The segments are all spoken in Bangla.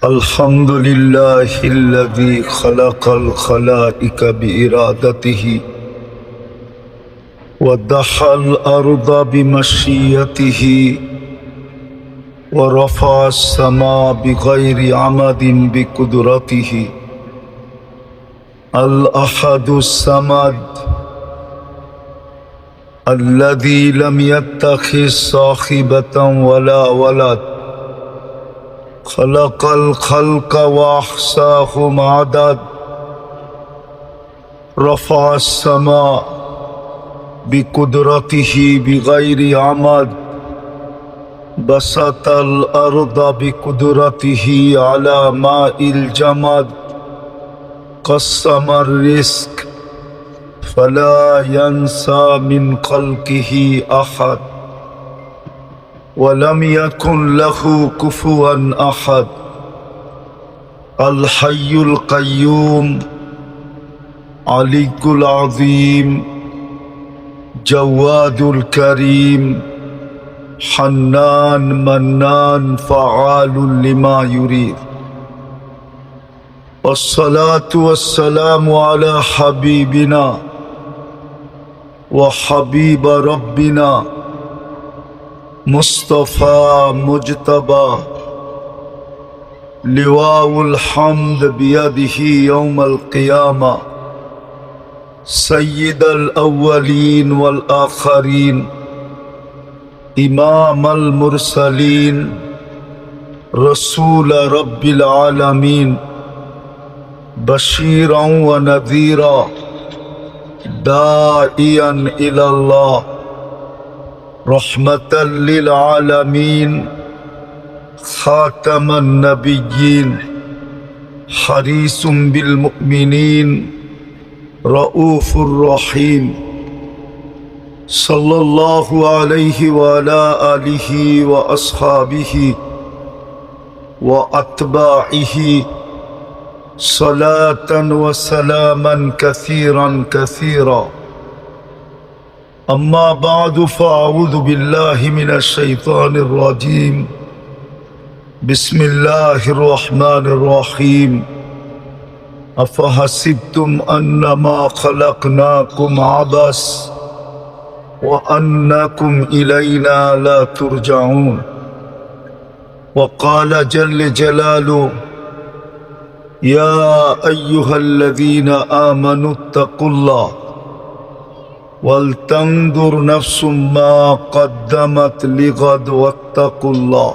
الحمد لله الذي خلق الخلائق بإرادته ودحى الأرض بمشيئته ورفع السماء بغير عمد بقدرته الأحد الصمد الذي لم يتخذ صاحبة ولا ولد خلق الخلق وأحصاهم عدد رفع السماء بقدرته بغير عمد بسط الأرض بقدرته على ماء الجمد قسم الرزق فلا ينسى من خلقه أحد ولم يكن له كفوا أحد الحي القيوم علي العظيم جواد الكريم حنان منان فعال لما يريد والصلاة والسلام على حبيبنا وحبيب ربنا مصطفى مجتبى لواء الحمد بيده يوم القيامة سيد الأولين والآخرين إمام المرسلين رسول رب العالمين بشيرا ونذيرا داعيا إلى الله رحمة للعالمين خاتم النبيين حريص بالمؤمنين رؤوف رحيم صلى الله عليه وعلى آله وأصحابه وأتباعه صلاة وسلاما كثيرا كثيرا أما بعد فأعوذ بالله من الشيطان الرجيم بسم الله الرحمن الرحيم أفحسبتم أنما خلقناكم عبثا وأنكم إلينا لا ترجعون وقال جل جلاله يا أيها الذين آمنوا اتقوا الله ولتنظر نفس ما قدمت لغد واتقوا الله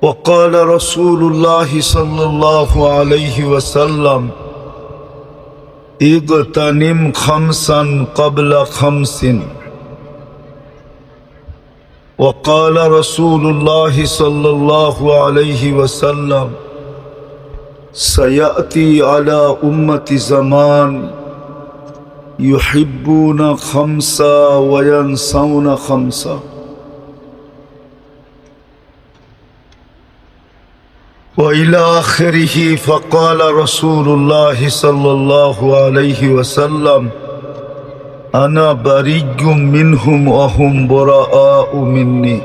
وقال رسول الله صلى الله عليه وسلم اغتنم خمسا قبل خمس وقال رسول الله صلى الله عليه وسلم سيأتي على أمة زمان يحبون خمسا وينسون خمسا وإلى آخره فقال رسول الله صلى الله عليه وسلم أنا بريء منهم وهم براء مني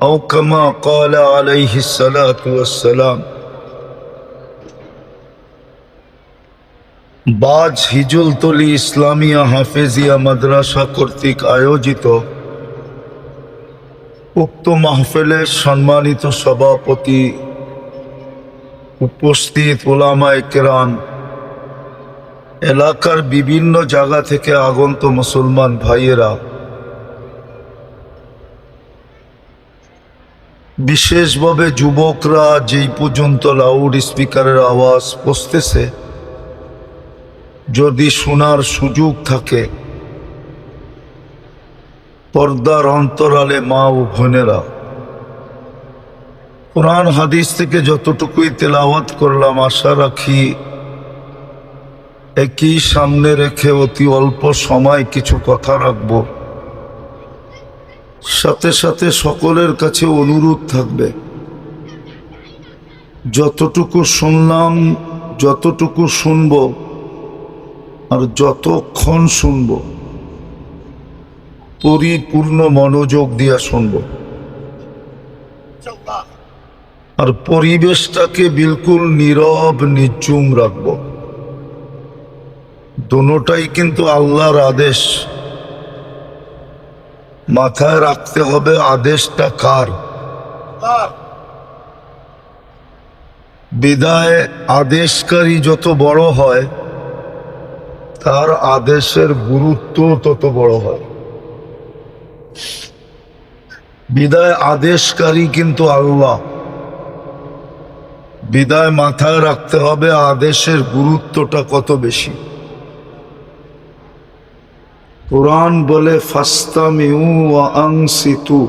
أو كما قال عليه الصلاة والسلام বাজ হিজলতলি ইসলামিয়া হাফেজিয়া মাদ্রাসা কর্তৃক আয়োজিত উক্ত মাহফিলের সম্মানিত সভাপতি উপস্থিত উলামায়ে কেরাম এলাকার বিভিন্ন জায়গা থেকে আগত মুসলমান ভাইয়েরা বিশেষভাবে যুবকরা যেই পর্যন্ত লাউড স্পিকারের আওয়াজ পৌঁছতেছে যদি শোনার সুযোগ থাকে পর্দার অন্তরালে মা ও বোনেরা কোরআন হাদিস থেকে যতটুকুই তেলাওয়াত করলাম আশা রাখি একই সামনে রেখে অতি অল্প সময় কিছু কথা রাখব সাথে সাথে সকলের কাছে অনুরোধ থাকবে যতটুকু শুনলাম যতটুকু শুনব আর যতক্ষণ শুনব পরিপূর্ণ মনোযোগ দিয়া শুনব আর পরিবেশটাকে বিলকুল নীরব নিঝুম রাখব। দোনোটাই কিন্তু আল্লাহর আদেশ। মাথায় রাখতে হবে আদেশটা কার। বিদায় আদেশকারী যত বড় হয় তার আদেশের গুরুত্ব তত বড় হয়। বিদায় আদেশকারী কিন্তু আল্লাহ। বিদায় মাথায় রাখতে হবে আদেশের গুরুত্বটা কত বেশি। কুরআন বলে ফাস্তামিউ ওয়া আনসিতু।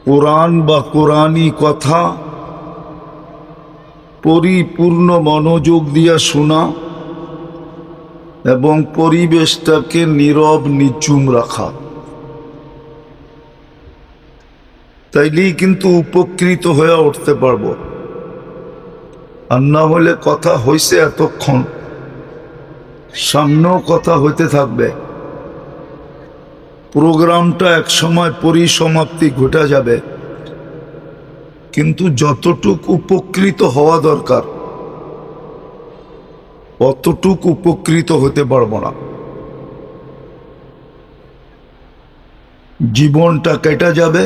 কুরআন বা কুরআনি কথা পরিপূর্ণ মনোযোগ দিয়া শোনা এবং পরিবেশটাকে নীরব নিঝুম রাখা, তাইলেই কিন্তু উপকৃত হয়ে উঠতে পারবো। আর না হলে কথা হইছে এতক্ষণ, সামনেও কথা হইতে থাকবে, প্রোগ্রামটা একসময় পরিসমাপ্তি ঘটে যাবে, কিন্তু যতটুক উপকৃত হওয়া দরকার অতটুক উপকৃত হতে পারবো না। জীবনটা কেটে যাবে,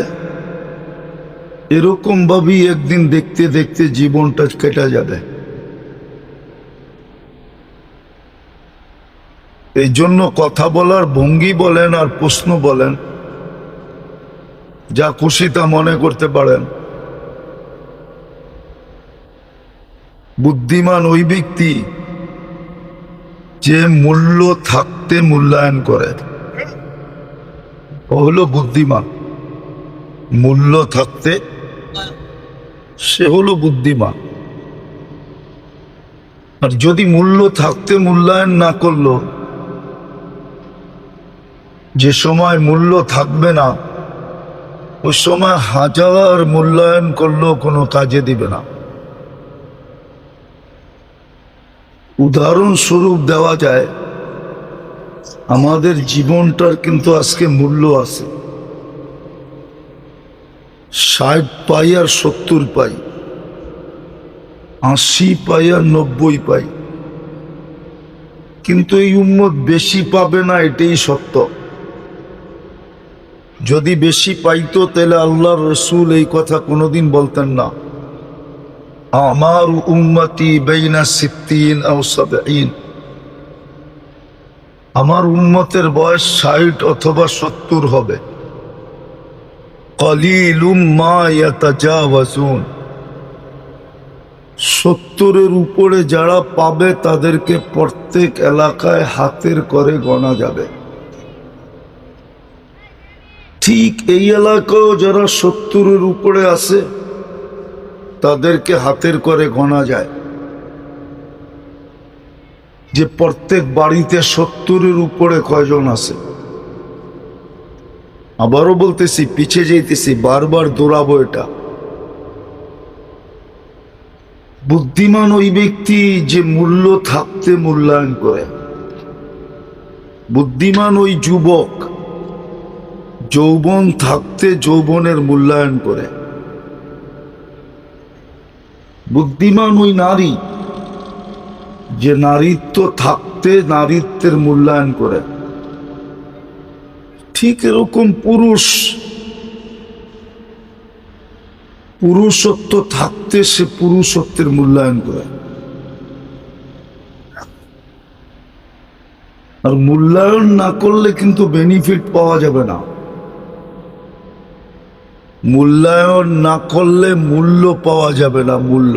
এরকম ভাবেই একদিন দেখতে দেখতে জীবনটা কেটে যাবে। এই জন্য কথা বলার ভঙ্গি বলেন আর প্রশ্ন বলেন, যা খুশি তা মনে করতে পারেন। বুদ্ধিমান ওই ব্যক্তি যে মূল্য থাকতে মূল্যায়ন করে, ও হলো বুদ্ধিমান। মূল্য থাকতে সে হলো বুদ্ধিমান। আর যদি মূল্য থাকতে মূল্যায়ন না করলো, যে সময় মূল্য থাকবে না ওই সময় হাজার মূল্যায়ন করলেও কোনো কাজে দিবে না। উদাহরণস্বরূপ দেওয়া যায়, আমাদের জীবনটার কিন্তু আজকে মূল্য আছে। 60 পাই আর 70 পাই, 80 পাই আর 90 পাই, কিন্তু এই উম্মত বেশি পাবে না, এটাই সত্য। যদি বেশি পাইতো তাহলে আল্লাহর রসুল এই কথা কোনোদিন বলতেন না, আমার উম্মতি বাইনা 60 আও 70। আমার উম্মতের বয়স 60 অথবা 70 হবে। কলিলুম মা ইয়াতাজাওয়াজুন। 70-এর উপরে যারা পাবে তাদেরকে প্রত্যেক এলাকায় হাতের করে গণা যাবে। ঠিক এই এলাকাও যারা 70-এর উপরে আছে তাদেরকে হাতের করে গণা যায়। যে প্রত্যেক বাড়িতে 70-এর উপরে কয়জন আছে। আবারও বলতেছি, পিছিয়ে যাইতেছি, বারবার দৌড়াবো এটা। বুদ্ধিমান ওই ব্যক্তি যে মূল্য থাকতে মূল্যায়ন করে। বুদ্ধিমান ওই যুবক যৌবন থাকতে যৌবনের মূল্যায়ন করে। বুদ্ধিমান ওই নারী যে নারীত্ব থাকতে নারীত্বের মূল্যায়ন করে। ঠিক এরকম পুরুষত্ব থাকতে সে পুরুষত্বের মূল্যায়ন করে। আর মূল্যায়ন না করলে কিন্তু বেনিফিট পাওয়া যাবে না। মূল্যায়ন না করলে মূল্য পাওয়া যাবে না। মূল্য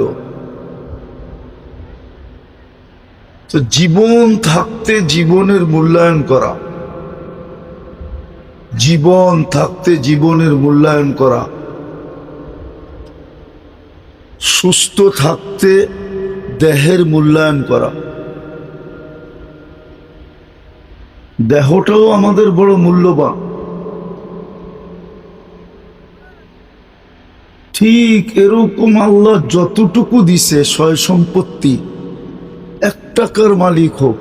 তো জীবন থাকতে জীবনের মূল্যায়ন করা, জীবন থাকতে জীবনের মূল্যায়ন করা, সুস্থ থাকতে দেহের মূল্যায়ন করা। দেহটাও আমাদের বড় মূল্যবান। ঠিক এরকম আল্লাহ যতটুকু দিছে সয় সম্পত্তি, 1 টাকার মালিক হোক,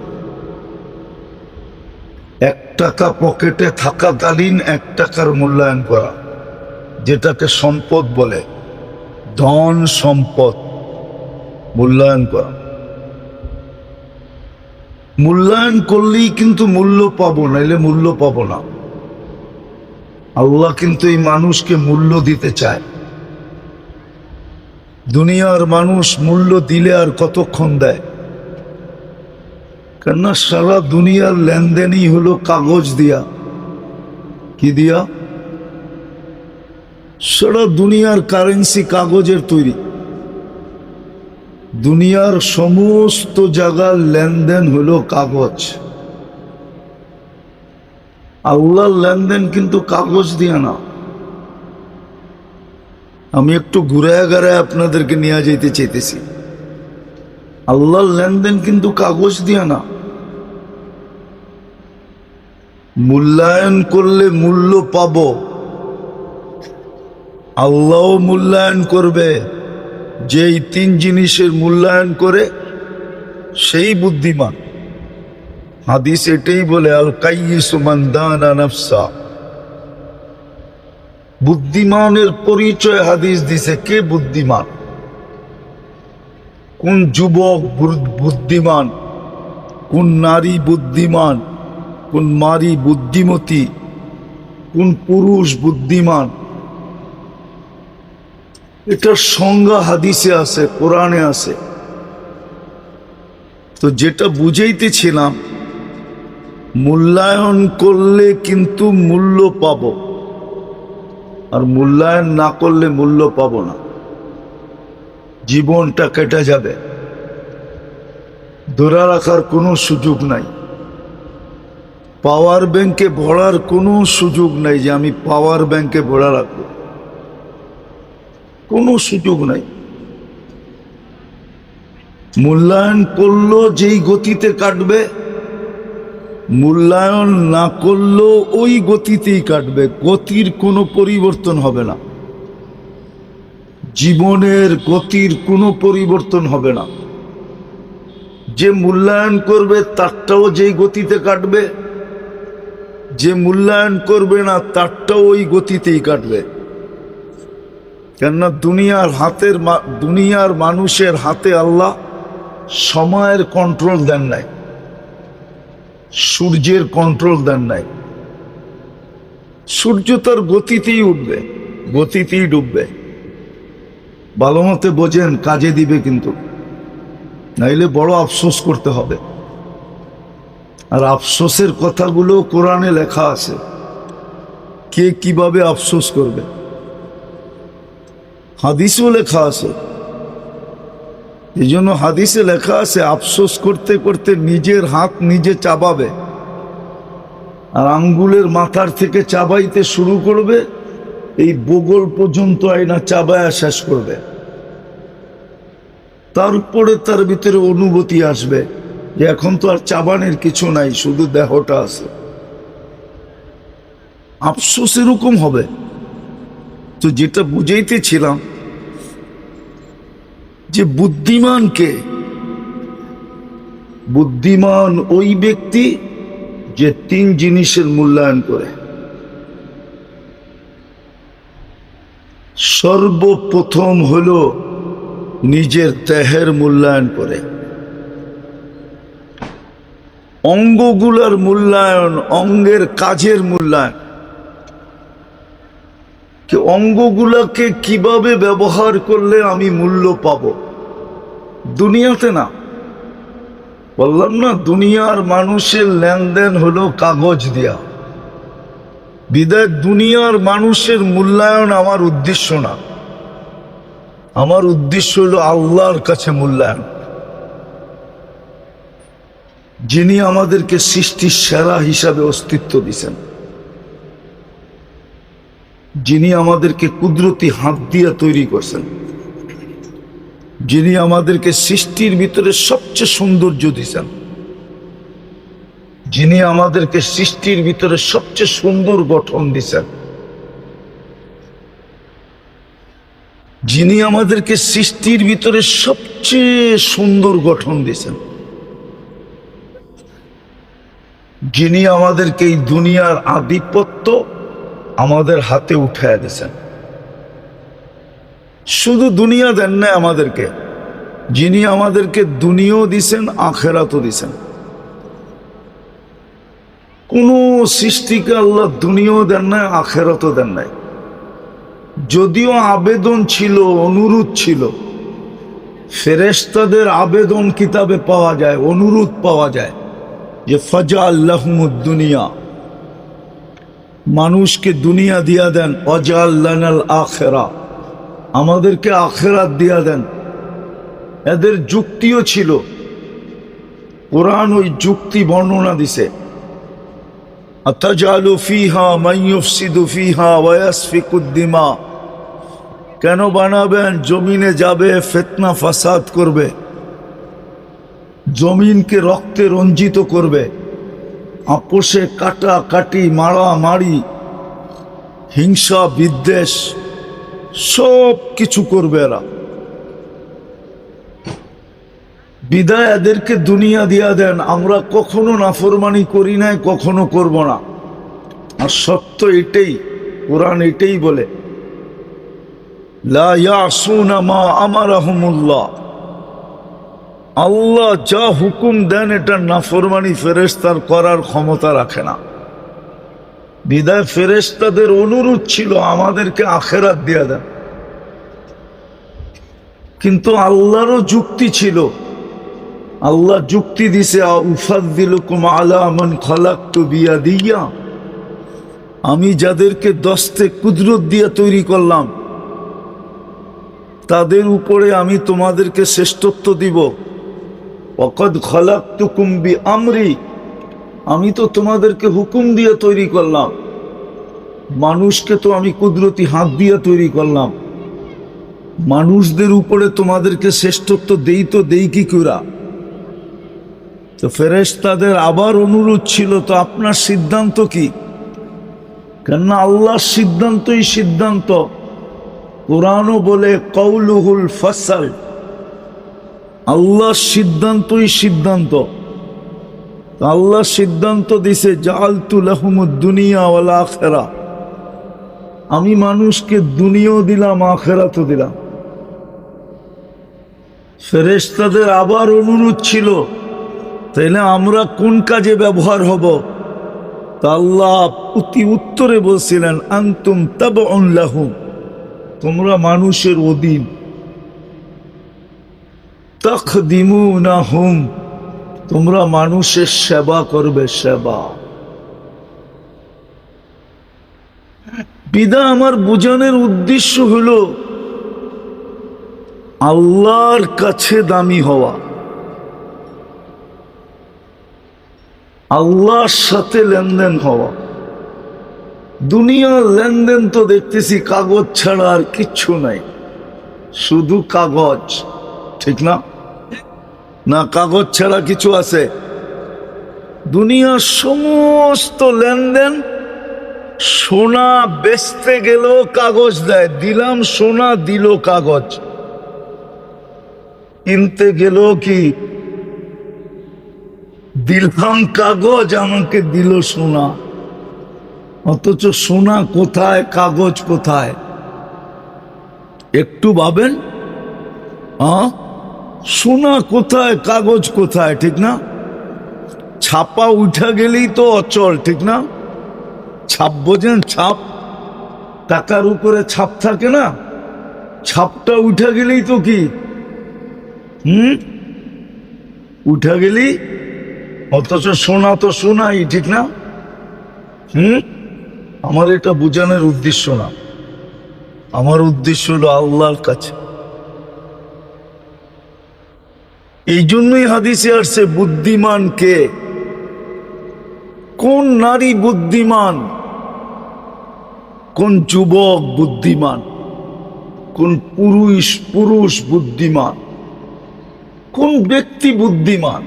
1 টাকা পকেটে থাকাকালীন 1 টাকার মূল্যায়ন করা, যেটাকে সম্পদ বলে। ধন সম্পদ মূল্যায়ন করা। মূল্যায়ন করলেই কিন্তু মূল্য পাবো, নাইলে মূল্য পাবো না। আল্লাহ কিন্তু এই মানুষকে মূল্য দিতে চায়। দুনিয়ার মানুষ মূল্য দিলে আর কতক্ষণ দেয়? কেননা সারা দুনিয়ার লেনদেনই হলো কাগজ দিয়া। কি দিয়া? সারা দুনিয়ার কারেন্সি কাগজের তৈরি। দুনিয়ার সমস্ত জায়গার লেনদেন হলো কাগজ। আল্লাহর লেনদেন কিন্তু কাগজ দিয়া না। আমি একটু ঘুরে ঘুরে আপনাদেরকে নিয়ে যেতে চাইতেছি। আল্লাহর লেনদেন কিন্তু কাগজ দিয়া না। মূল্যায়ন করলে মূল্য পাব। আল্লাহ মূল্যায়ন করবে। যেই তিন জিনিসের মূল্যায়ন করে সেই বুদ্ধিমান। হাদিস এটাই বলে, আল কাইয়িসু মান দানা নাফসা। বুদ্ধিমানের পরিচয় হাদিস দিছে। কে বুদ্ধিমান? কোন যুবক বুদ্ধিমান, কোন নারী বুদ্ধিমান, কোন নারী বুদ্ধিমতী, কোন পুরুষ বুদ্ধিমান, এটার সংজ্ঞা হাদিসে আছে, কোরআনে আছে। তো যেটা বুঝাইতেছিলাম, মূল্যায়ন করলে কিন্তু মূল্য পাব, আর মূল্যায়ন না করলে মূল্য পাব না। জীবনটা কেটে যাবে, ধরে রাখার কোনো সুযোগ নাই। পাওয়ার ব্যাংকে ভরার কোনো সুযোগ নাই যে আমি পাওয়ার ব্যাংকে ভরা রাখবো, কোনো সুযোগ নাই। মূল্যায়ন করলো যেই গতিতে কাটবে, মূল্যায়ন না করলেও ওই গতিতেই কাটবে। গতির কোনো পরিবর্তন হবে না। জীবনের গতির কোনো পরিবর্তন হবে না। যে মূল্যায়ন করবে তারটাও যেই গতিতে কাটবে, যে মূল্যায়ন করবে না তারটাও ওই গতিতেই কাটবে। কেননা দুনিয়ার মানুষের হাতে আল্লাহ সময়ের কন্ট্রোল দেন নাই, সূর্যের কন্ট্রোল দেন নাই। সূর্য তার গতিতেই উঠবে, গতিতেই ডুববে। ভালো মতে বোঝেন, কাজে দিবে কিন্তু, নাইলে বড় আফসোস করতে হবে। আর আফসোসের কথাগুলো কোরআনে লেখা আছে, কে কিভাবে আফসোস করবে। হাদিসেও লেখা আছে। এই জন্য হাদিসে লেখা আছে, আফসোস করতে করতে নিজের হাত নিজে চাবাবে, আর আঙ্গুলের মাথার থেকে চাবাইতে শুরু করবে, এই বগল পর্যন্ত আয়না চাবায়া শেষ করবে। তারপরে তার ভিতরে অনুভূতি আসবে যে এখন তো আর চাবানের কিছু নাই, শুধু দেহটা আছে। আফসোস এরকম হবে। তো যেটা বুঝাইতেছিলাম, যে বুদ্ধিমান কে? বুদ্ধিমান ওই ব্যক্তি যে তিন জিনিসের মূল্যায়ন করে। সর্বপ্রথম হলো নিজের দেহের মূল্যায়ন করে। অঙ্গগুলোর মূল্যায়ন, অঙ্গের কাজের মূল্যায়ন, অঙ্গগুলাকে কিভাবে ব্যবহার করলে আমি মূল্য পাব। দুনিয়াতে না, বললাম না, দুনিয়ার মানুষের লেনদেন হলো কাগজ দিয়া। বিদায় দুনিয়ার মানুষের মূল্যায়ন আমার উদ্দেশ্য না। আমার উদ্দেশ্য হলো আল্লাহর কাছে মূল্যায়ন, যিনি আমাদেরকে সৃষ্টির সেরা হিসাবে অস্তিত্ব দিয়েছেন, যিনি আমাদেরকে কুদরতি হাত দিয়ে তৈরি করছেন, যিনি আমাদেরকে সৃষ্টির ভিতরে সবচেয়ে সৌন্দর্য দিয়েছেন, যিনি আমাদেরকে সৃষ্টির ভিতরে সবচেয়ে সুন্দর গঠন দিয়েছেন, যিনি আমাদেরকে সৃষ্টির ভিতরে সবচেয়ে সুন্দর গঠন দিয়েছেন, যিনি আমাদেরকে এই দুনিয়ার আধিপত্য আমাদের হাতে উঠায় দিয়েছেন। শুধু দুনিয়া দেন না আমাদেরকে, যিনি আমাদেরকে দুনিয়াও দিছেন আখেরাতও দিছেন। কোন সৃষ্টিকে আল্লাহ দুনিয়াও দেন নাই আখেরাতও দেন নাই। যদিও আবেদন ছিল, অনুরোধ ছিল, ফেরেশতাদের আবেদন কিতাবে পাওয়া যায়, অনুরোধ পাওয়া যায় যে ফাজআল্লাহুমুদ দুনিয়া, মানুষকে দুনিয়া দিয়া দেন, ওয়াজআল্লানাল আখিরা, আমাদেরকে আখিরাত দিয়া দেন। এদের যুক্তিও ছিল, কোরআন ওই যুক্তি বর্ণনা দিছে। আতাজালু ফিহা মান ইউফসিদু ফিহা ওয়া ইয়াসফিকুদ দিমা, কেন বানাবেন? জমিনে যাবে, ফিতনা ফাসাদ করবে, জমিনকে রক্তে রঞ্জিত করবে, আপোষে কাটাকাটি, মারামারি, হিংসা বিদ্বেষ সব কিছু করবে এরা। বিদায় এদেরকে দুনিয়া দিয়া দেন। আমরা কখনো নাফরমানি করি নাই, কখনো করব না। আর সত্য এটাই, কোরআন এটাই বলে, লা ইয়াসুনা মা আমারাহুমুল্লাহ, আল্লাহ যা হুকুম দেন এটা নাফরমানি ফেরেশতার করার ক্ষমতা রাখে না। বিদায় ফেরেশতাদের অনুরোধ ছিল আমাদেরকে আখেরাত দিয়া দেন, কিন্তু আল্লাহরও যুক্তি ছিল। আল্লাহ যুক্তি দিছে, উফাদ্দিলুকুম আলা মান খালাকতু বিয়াদিয়া, আমি যাদেরকে দস্তে কুদরত দিয়ে তৈরি করলাম তাদের উপরে আমি তোমাদেরকে শ্রেষ্ঠত্ব দিব। ওয়াকাদ খালাকতুকুম বিআমরি, আমি তো তোমাদেরকে হুকুম দিয়ে তৈরি করলাম, মানুষকে তো আমি কুদরতি হাত দিয়ে তৈরি করলাম, মানুষদের উপরে তোমাদেরকে শ্রেষ্ঠত্ব দেই কি কইরা? তো ফেরেশতাদের আবার অনুরোধ ছিল, তো আপনার সিদ্ধান্ত কি? কেননা আল্লাহর সিদ্ধান্তই সিদ্ধান্ত। কোরআনও বলে কওলুহুল ফাসল, আল্লাহর সিদ্ধান্তই সিদ্ধান্ত। আল্লাহ সিদ্ধান্ত দিছে জাআলতু লাহুমুদ দুনিয়া ওয়াল আখিরা, আমি মানুষকে দুনিয়াও দিলাম আখিরাতও দিলাম। ফেরেশতাদের আবার অনুরোধ ছিল, তাইলে আমরা কোন কাজে ব্যবহার হব? তা আল্লাহ প্রতি উত্তরে বলছিলেন, আনতুম তাবউন লাহুম, তোমরা মানুষের অধীন, তাখদিমুনাহুম, তোমরা মানুষের সেবা করবে, সেবা। বিদা আমার বোঝানোর উদ্দেশ্য হলো আল্লাহর কাছে দামি হওয়া, আল্লাহর সাথে লেনদেন হওয়া। দুনিয়ার লেনদেন তো দেখতেছি কাগজ ছাড়া আর কিচ্ছু নাই, শুধু কাগজ, ঠিক না? না, কাগজ ছাড়া কিছু আছে? দুনিয়ার সমস্ত লেনদেন, সোনা বেচতে গেলেও কাগজ দেয়, দিলাম সোনা, দিল কাগজ। কিনতে গেলেও কি দিলাম কাগজ, আমাকে দিল সোনা। অথচ সোনা কোথায়, কাগজ কোথায়? একটু ভাবেন, সোনা কোথায়, কাগজ কোথায়, ঠিক না? ছাপা উঠা গেলেই তো অচল, ঠিক না? ছাপ বোঝেন? ছাপ, টাকার উপরে ছাপ থাকে না, ছাপটা উঠা গেলেই তো কি উঠা গেলি। অথচ সোনা তো সোনাই, ঠিক না? আমার এটা বোঝানোর উদ্দেশ্য না, আমার উদ্দেশ্য হলো আল্লাহর কাছে। এই জন্যই হাদিসে আসছে, বুদ্ধিমান কে? কোন নারী বুদ্ধিমান, কোন যুবক বুদ্ধিমান, কোন পুরুষ বুদ্ধিমান, কোন ব্যক্তি বুদ্ধিমান?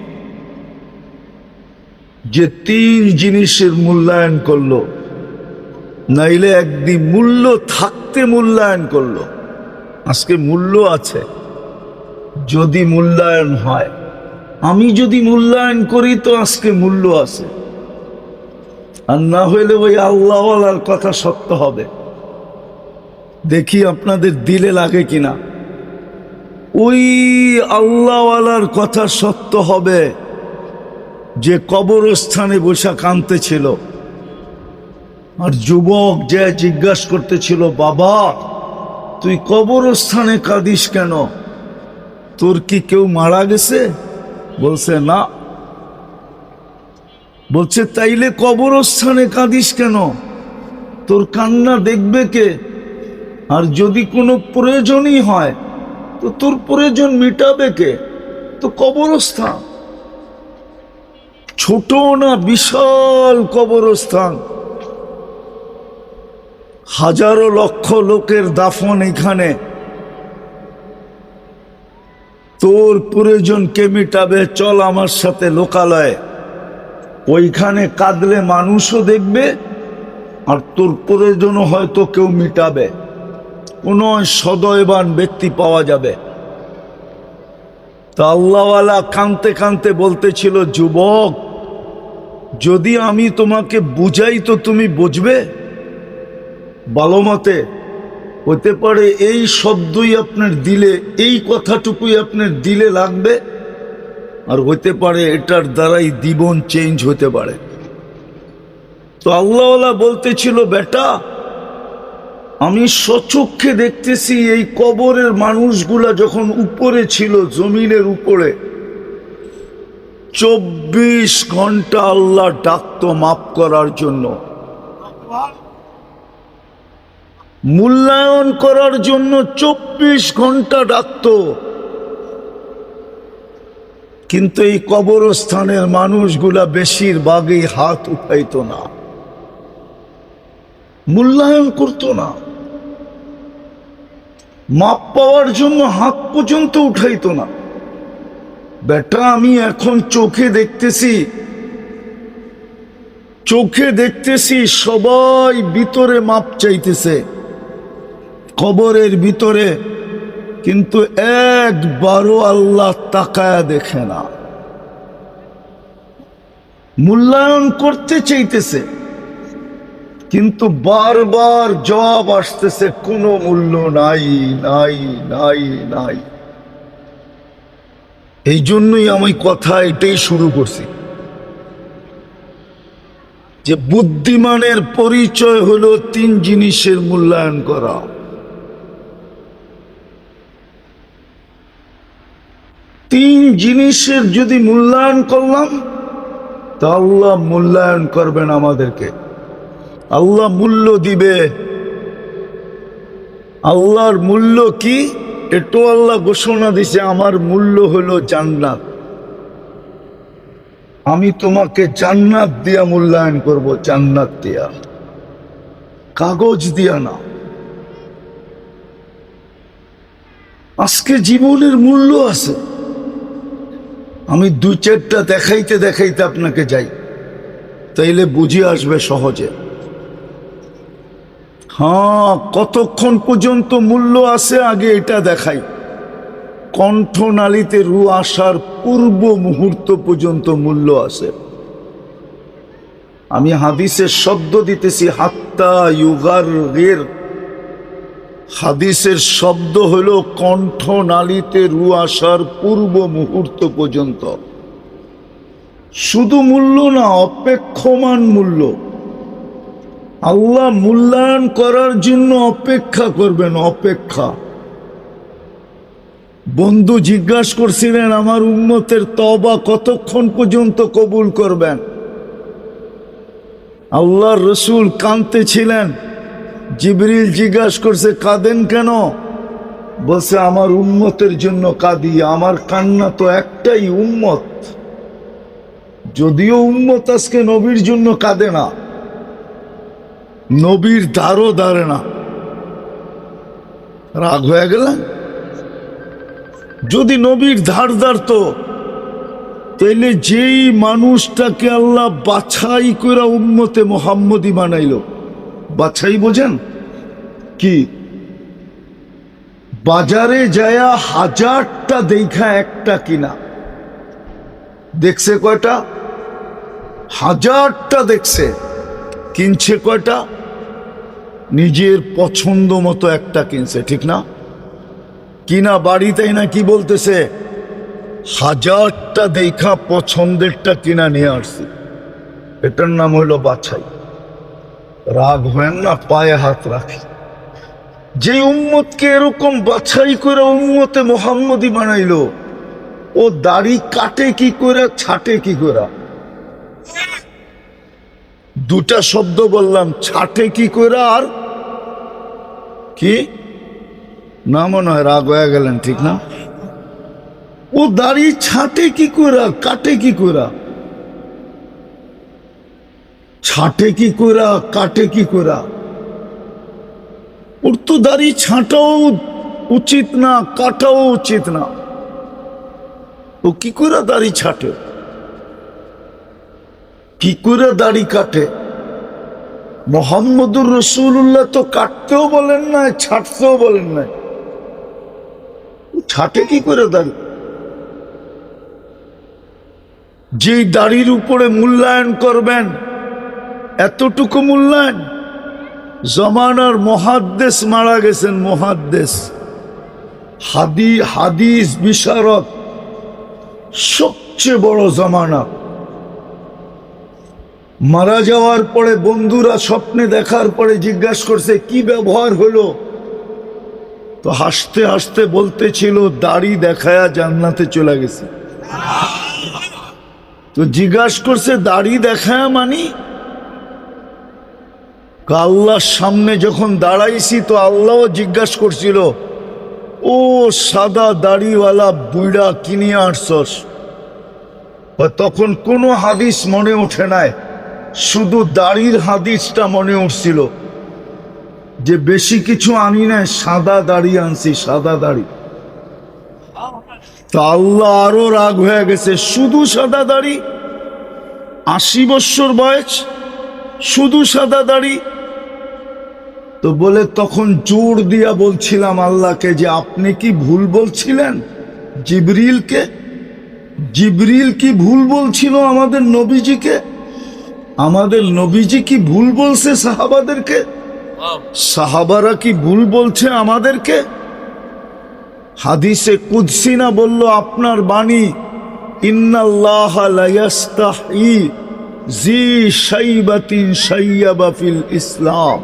যে তিন জিনিসের মূল্যায়ন করলো, নাইলে একদিন মূল্য থাকতে মূল্যায়ন করলো। আজকে মূল্য আছে, যদি মূল্যায়ন হয়, আমি যদি মূল্যায়ন করি তো আজকে মূল্য আছে, আর না হইলে ওই আল্লাহওয়ালার কথা সত্য হবে। দেখি আপনাদের দিলে লাগে কিনা। ওই আল্লাহওয়ালার কথা সত্য হবে যে কবরস্থানে বসে কাঁদতেছিল, আর যুবক যে জিজ্ঞাসা করতেছিল, বাবা তুই কবরস্থানে কাঁদিস কেন, তোর কি কেউ মারা গেছে? বলছে না। বলছে তাইলে কবরস্থানে কাঁদিস কেন, তোর কান্না দেখবে কে? আর যদি কোনো প্রয়োজনই হয় তো তোর প্রয়োজন মিটাবে কে? তো কবরস্থান ছোট না, বিশাল কবরস্থান, হাজারো লক্ষ লোকের দাফন এখানে। তোর প্রয়োজন কে মিটাবে? চল আমার সাথে লোকালয়ে, ওইখানে কাঁদলে মানুষও দেখবে আর তোর প্রয়োজনও হয়তো কেউ মিটাবে, কোন সদয়বান ব্যক্তি পাওয়া যাবে। তা আল্লাহওয়ালা কাঁদতে কাঁদতে বলতেছিল, যুবক যদি আমি তোমাকে বুঝাই তো তুমি বুঝবে ভালো মতে? হতে পারে এই শব্দই আপনার দিলে, এই কথাটুকুই আপনার দিলে লাগবে, আর হতে পারে এটার দ্বারাই জীবন চেঞ্জ হতে পারে। তো আল্লাহওয়ালা বলতেছিল, বেটা আমি স্বচক্ষে দেখতেছি এই কবরের মানুষগুলা যখন উপরে ছিল, জমিনের উপরে 24 ঘন্টা আল্লাহ ডাকতো মাফ করার জন্য, মূল্যায়ন করার জন্য 24 ঘন্টা ডাকতো। কিন্তু এই কবরস্থানের মানুষগুলা বেশিরভাগই হাত উঠাইতো না, মূল্যায়ন করতো না, মাপ পাওয়ার জন্য হাত পর্যন্ত উঠাইতো না। বেটা আমি এখন চোখে দেখতেছি সবাই ভিতরে মাপ চাইতেছে কবরের ভিতরে, কিন্তু একবারও আল্লাহ তাকায়া দেখে না, মূল্যায়ন করতে চাইতেছে কিন্তু বারবার জবাব আসতেছে কোনো মূল্য নাই নাই নাই নাই। এই জন্যই আমি কথা এটাই শুরু করছি যে বুদ্ধিমানের পরিচয় হলো 3 জিনিসের মূল্যায়ন করা। 3 জিনিসের যদি মূল্যায়ন করলাম তা আল্লাহ মূল্যায়ন করবেন আমাদেরকে, আল্লাহ মূল্য দিবে। আল্লাহর মূল্য কি এটাও আল্লাহ ঘোষণা দিছে, আমার মূল্য হলো জান্নাত। আমি তোমাকে জান্নাত দিয়া মূল্যায়ন করব, জান্নাত দিয়া, কাগজ দিয়া না। আজকে জীবনের মূল্য আছে। আমি 2-4টা দেখাইতে দেখাইতে আপনাকে যাই, তাইলে বুঝে আসবে সহজে। হ্যাঁ, কতক্ষণ পর্যন্ত মূল্য আছে আগে এটা দেখাই। কণ্ঠনালীতে রু আসার পূর্ব মুহূর্ত পর্যন্ত মূল্য আছে। আমি হাদিসের শব্দ দিতেছি, হাত্তা ইউগারগির। হাদিসের শব্দ হলো কণ্ঠনালীতে রু আসার পূর্ব মুহূর্ত পর্যন্ত। শুধু মূল্য না, অপেক্ষমান মূল্য। আল্লাহ মূল্যায়ন করার জন্য অপেক্ষা করবেন, অপেক্ষা। বন্ধু জিজ্ঞাসা করছিলেন আমার উম্মতের তওবা কতক্ষণ পর্যন্ত কবুল করবেন? আল্লাহর রসুল কাঁদতেছিলেন, জিবরিল জিজ্ঞাসা করছে কাঁদেন কেন? বলছে আমার উম্মতের জন্য কাঁদি, আমার কান্না তো একটাই, উম্মত। যদিও উম্মত আজকে নবীর জন্য কাঁদে না, নবীর ধারও ধারে না। রাগ হয়ে গেলেন? যদি নবীর ধার ধারতো তাইলে যেই মানুষটাকে আল্লাহ বাছাই করে উম্মতে মুহাম্মদী বানাইল, বাছাই বোঝেন কি? বাজারে যায়া 1000টা দেখা একটা কিনা, দেখছে কয়টা? 1000টা দেখছে, কিনছে কয়টা? নিজের পছন্দ মতো একটা কিনছে, ঠিক না? কিনা বাড়িতেই না কি বলতেছে, 1000টা দেখা পছন্দেরটা কিনা নিয়ে আসছি। এটার নাম হইল বাছাই। রাগ হয় না, পায়ে হাত রাখি। যে উম্মতকে এরকম বাছাই করে উম্মতে মোহাম্মদী বানাইলো, ও দাড়ি কাটে কি করে, ছাটে কি করে? দুটা শব্দ বললাম, ছাটে কি করে আর কি না, মনে হয় রাগ হয়ে গেলেন, ঠিক না? ও দাড়ি ছাটে কি করে, কাটে কি করে? ছাটে কি করে, কাটে কি করে? ওর তো দাড়ি ছাঁটাও উচিত না, কাটাও উচিত না। ও কি করে দাড়ি ছাটে, কি করে দাড়ি কাটে? মোহাম্মদুর রসুল্লাহ তো কাটতেও বলেন না, ছাটতেও বলেন না। ছাটে কি করে দাড়ি? যেই দাড়ির উপরে মূল্যায়ন করবেন, এতটুকু মূল্যায়ন। জমানার মুহাদ্দিস মারা গেছেন, মুহাদ্দিস, হাদিস বিশারদ, সবচেয়ে বড় জমানা। মারা যাওয়ার পরে বন্ধুরা স্বপ্নে দেখার পরে জিজ্ঞাসা করছে কি ব্যবহার হলো, তো হাসতে হাসতে বলতেছিল দাড়ি দেখায়া জান্নাতে চলে গেছে। তো জিজ্ঞাসা করছে দাড়ি দেখায়া মানি? আল্লাহর সামনে যখন দাঁড়াইছি তো আল্লাহ জিজ্ঞাসা করছিল, ও সাদা দাড়িওয়ালা বুইড়া কিনিয়া আসছস? তখন কোনো হাদিস মনে ওঠে নাই, শুধু দাড়ির হাদিসটা মনে উঠছিল, যে বেশি কিছু আনি নাই, সাদা দাড়ি আনছি, সাদা দাড়ি। তা আল্লাহ আরো রাগ হয়ে গেছে, শুধু সাদা দাড়ি, 80 বছর বয়স, শুধু সাদা দাড়ি। তো বলে তখন জোর দিয়া বলছিলাম আল্লাহকে যে আপনি কি ভুল বলছিলেন জিবরিলকে? জিবরিল কি ভুল বলছিল আমাদের নবীজিকে? আমাদের নবীজি কি ভুল বলছে সাহাবাদেরকে? সাহাবারা কি ভুল বলছে আমাদেরকে? হাদিসে কুদসি না বলল আপনার বাণী, ইন্নাল্লাহা লা ইয়াস্তাহি জি শাইবাতিন শাইয়াবা ফিল ইসলাম।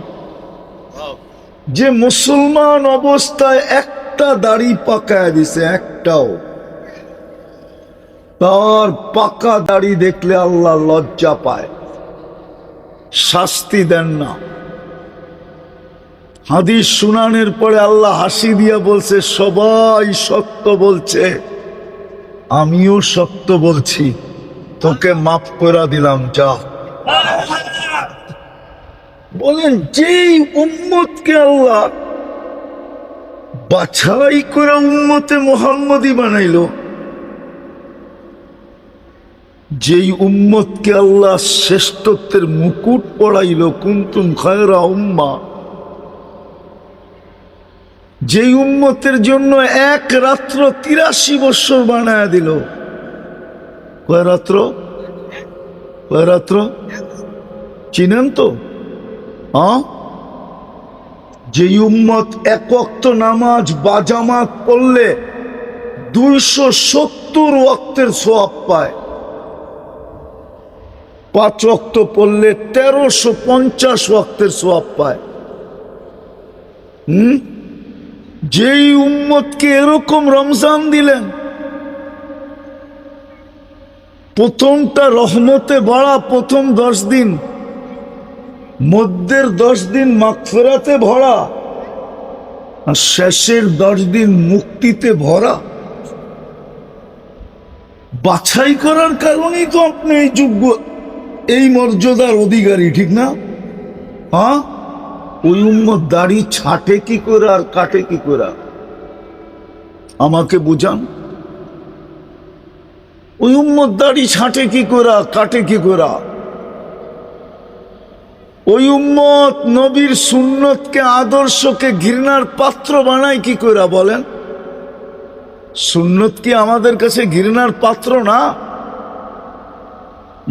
যে মুসলমান অবস্থায় একটা দাড়ি পাকায় দিছে, একটাও, তার পাকা দাড়ি দেখলে আল্লাহ লজ্জা পায়, শাস্তি দেন না। হাদিস শুনানোর পরে আল্লাহ হাসি দিয়া বলছে সবাই সত্য বলছে, আমিও সত্য বলছি, তোকে মাফ করে দিলাম, যা। বলেন যেই উম্মতকে আল্লাহ বাছাই করে উম্মতে মুহাম্মদী বানাইলো, যেই উম্মতকে আল্লাহ শ্রেষ্ঠত্বের মুকুট পড়াইল, কুনতুম খায়রা উম্মাহ, যেই উম্মতের জন্য এক রাত্র 83 বছর বানায় দিল। কয় রাত্র? কয় রাত্র চিনেন তো? যেই উম্মত এক ওয়াক্ত নামাজ বাজামাত পড়লে 270 ওয়াক্তের সওয়াব পায়, 5 ওয়াক্ত পড়লে 1350 ওয়াক্তের সওয়াব পায়। যেই উম্মতকে এরকম রমজান দিলেন, প্রথমটা রহমতে ভরা, প্রথম 10 দিন, মধ্যের 10 দিন মাগফিরাতে ভরা, আর শেষের 10 দিন মুক্তিতে ভরা। বাছাই করার কারণেই তো আপনি এই যোগ্য, এই মর্যাদার অধিকারী, ঠিক না? ওই উম্মত দাড়ি ছাটে কি করে আর কাটে কি করে? আমাকে বুঝান। ওই উম্মত দাড়ি ছাটে কি করে, কাটে কি করে? ওই উম্মত নবীর সুন্নতকে, আদর্শকে ঘৃণার পাত্র বানায় কি করে? বলেন, সুন্নত কি আমাদের কাছে ঘৃণার পাত্র না?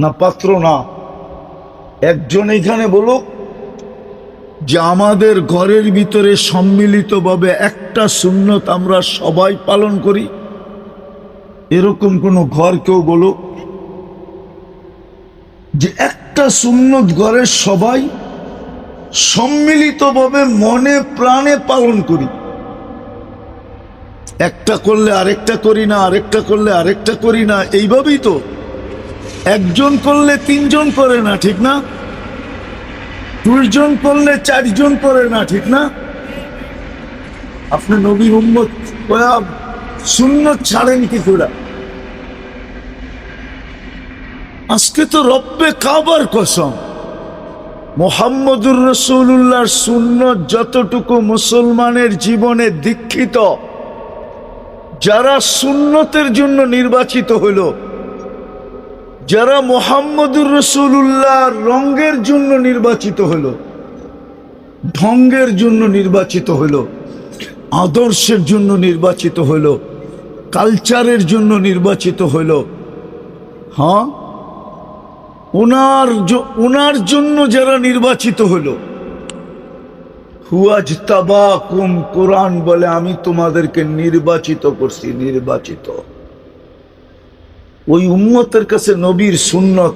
না পাত্র না? একজন এখানে বলুক যে আমাদের ঘরের ভিতরে সম্মিলিতভাবে একটা সুন্নত আমরা সবাই পালন করি? এরকম কোন ঘর কেউ বলো যে একটা সুন্নত ঘরের সবাই সম্মিলিতভাবে মনে প্রাণে পালন করি? একটা করলে আরেকটা করি না, আরেকটা করলে আরেকটা করি না, এইভাবেই তো। একজন করলে তিনজন করে না, ঠিক না? দুইজন করলে চারজন করে না, ঠিক না? আপনি নবীর উম্মত সুন্নত ছাড়েন কি করে? আজকে তো রব্বে কাবার কসম, মুহাম্মদুর রাসূলুল্লাহর সুন্নত যতটুকু মুসলমানের জীবনে দীক্ষিত, যারা সুন্নতের জন্য নির্বাচিত হইল, যারা মুহাম্মদুর রাসূলুল্লাহর রঙের জন্য নির্বাচিত হইল, ঢঙ্গের জন্য নির্বাচিত হইল, আদর্শের জন্য নির্বাচিত হইল, কালচারের জন্য নির্বাচিত হইল, হ্যাঁ, ওনার জন্য যারা নির্বাচিত হইল, হুয়াজতাবাকুম, কোরআন বলে আমি তোমাদেরকে নির্বাচিত করছি, নির্বাচিত। ওই উম্মতের কাছে নবীর সুন্নত,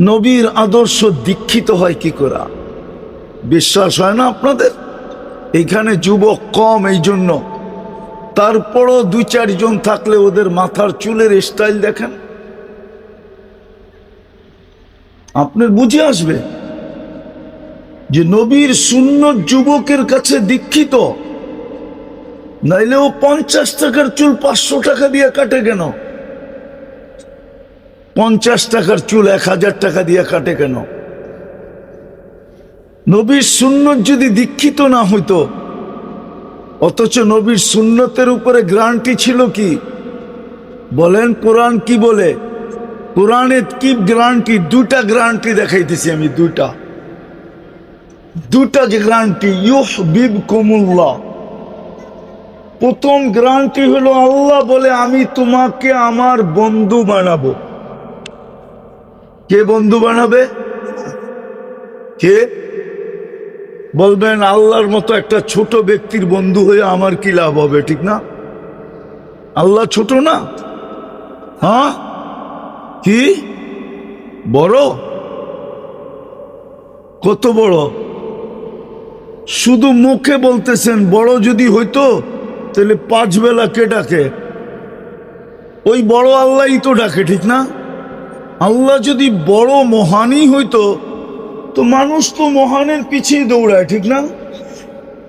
নবীর আদর্শ দীক্ষিত হয় কি করে? বিশ্বাস হয় না আপনাদের? এখানে যুবক কম, এই জন্য। তারপরও দুই চারজন থাকলে ওদের মাথার চুলের স্টাইল দেখেন, আপনার বুঝে আসবে যে নবীর সুন্নত যুবকের কাছে দীক্ষিত। নাইলে ও 50 টাকার চুল 500 টাকা দিয়ে কাটে কেন? 50 টাকার চুল 1000 টাকা দিয়ে কাটে কেন? নবীর সুন্নত যদি দীক্ষিত না হইতো, অথচ নবীর সুন্নতের উপরে গ্যারান্টি ছিল কি বলেন? কোরআন কি বলে? কোরআনে কি গ্যারান্টি? দুটা গ্যারান্টি দেখাইতেছি আমি, দুটা যে গ্যারান্টি। ইউহিব্বুকুমুল্লাহ, প্রথম গ্যারান্টি হলো আল্লাহ বলে আমি তোমাকে আমার বন্ধু বানাবো। কে বন্ধু বানাবে? কে বলবেন? আল্লাহর মতো একটা ছোট ব্যক্তির বন্ধু হয়ে আমার কি লাভ হবে, ঠিক না? আল্লাহ ছোট না? হ্যাঁ, কি বড়? কত বড়? শুধু মুখে বলতেছেন বড়। যদি হইতো তাহলে 5 বেলা কে ডাকে? ওই বড় আল্লাহই তো ডাকে, ঠিক না? আল্লাহ যদি বড় মহানই হইতো তো মানুষ তো মহানের পিছিয়ে দৌড়ায়, ঠিক না?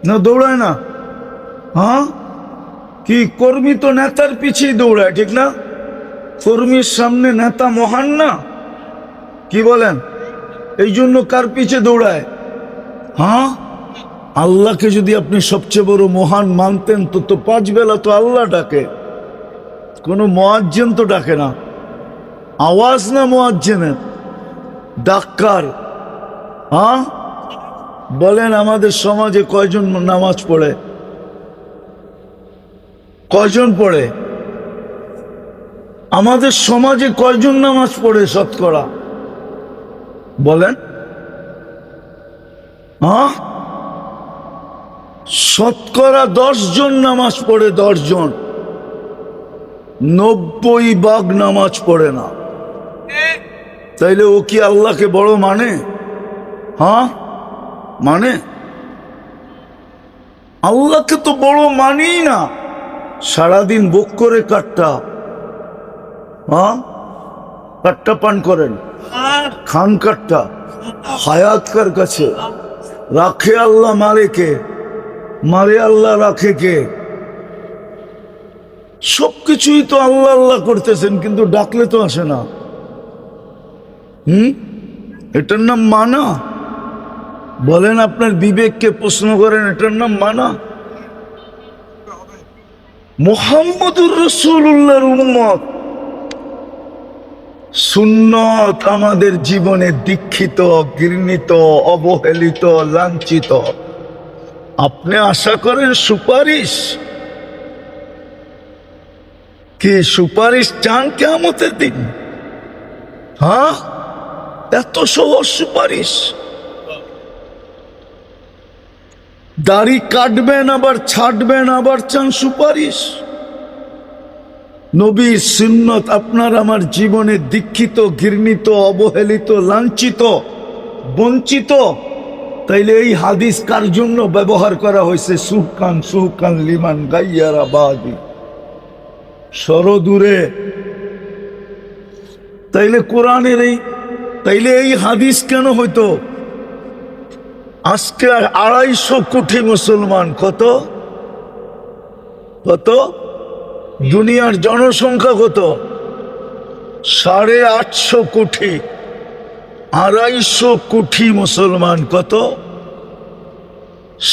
না দৌড়ায় না? হ্যাঁ, কি কর্মী তো নেতার পিছিয়ে দৌড়ায়, ঠিক না? কর্মীর সামনে নেতা মহান না? কি বলেন? এই জন্য কার পিছে দৌড়ায়? হ্যাঁ, আল্লাহকে যদি আপনি সবচেয়ে বড় মহান মানতেন তো 5 বেলা তো আল্লাহ ডাকে, কোনো মুয়াজ্জিন তো ডাকে না। আওয়াজ না মুয়াজ্জিনের, ডাক্কার। হ্যাঁ, বলেন আমাদের সমাজে কয়জন নামাজ পড়ে? কয়জন পড়ে? আমাদের সমাজে কয়জন নামাজ পড়ে শতকরা? বলেন। হ্যাঁ, শতকরা 10 জন নামাজ পড়ে, 10 জন। 90% নামাজ পড়ে না। তাইলে ও কি আল্লাহকে বড় মানে? হ্যাঁ, মানে? আল্লাহকে তো বড় মানি না। সারাদিন বুক করে কাটটা, হ্যাঁ, কাট্টা পান করেন, খান কাট্টা। হায়াত কার কাছে? রাখে আল্লাহ, মারে কে? মারে আল্লাহ, রাখে কে? সবকিছুই তো আল্লাহ আল্লাহ করতেছেন, কিন্তু ডাকলে তো আসে না। এটার নাম মানা? বলেন, আপনার বিবেককে প্রশ্ন করেন, এটার নাম মানা? মুহাম্মদুর রাসূলুল্লাহর উম্মত, সুন্নত আমাদের জীবনে দীক্ষিত, ঘৃণিত, অবহেলিত, লাঞ্ছিত। আপনি আশা করেন সুপারিশ? কি সুপারিশ চান কিয়ামতের দিন? হ্যাঁ, এত সহজ সুপারিশ? দাড়ি কাটবেন আবার ছাড়বেন, আবার চান সুপারিশ। নবীর সুন্নত আপনার আমার জীবনে দীক্ষিত, ঘৃণিত, অবহেলিত, লাঞ্ছিত, বঞ্চিত। তাইলে এই হাদিস কার জন্য ব্যবহার করা হয়েছে? সুহকান সুহকান লিমান গাইয়ারা বাদি, সরদূরে। তাইলে কোরআনের তাইলে এই হাদিস কেন হইতো? আজকে 250 কোটি মুসলমান, কত কত দুনিয়ার জনসংখ্যা কত? 850 কোটি। 250 কোটি মুসলমান, কত?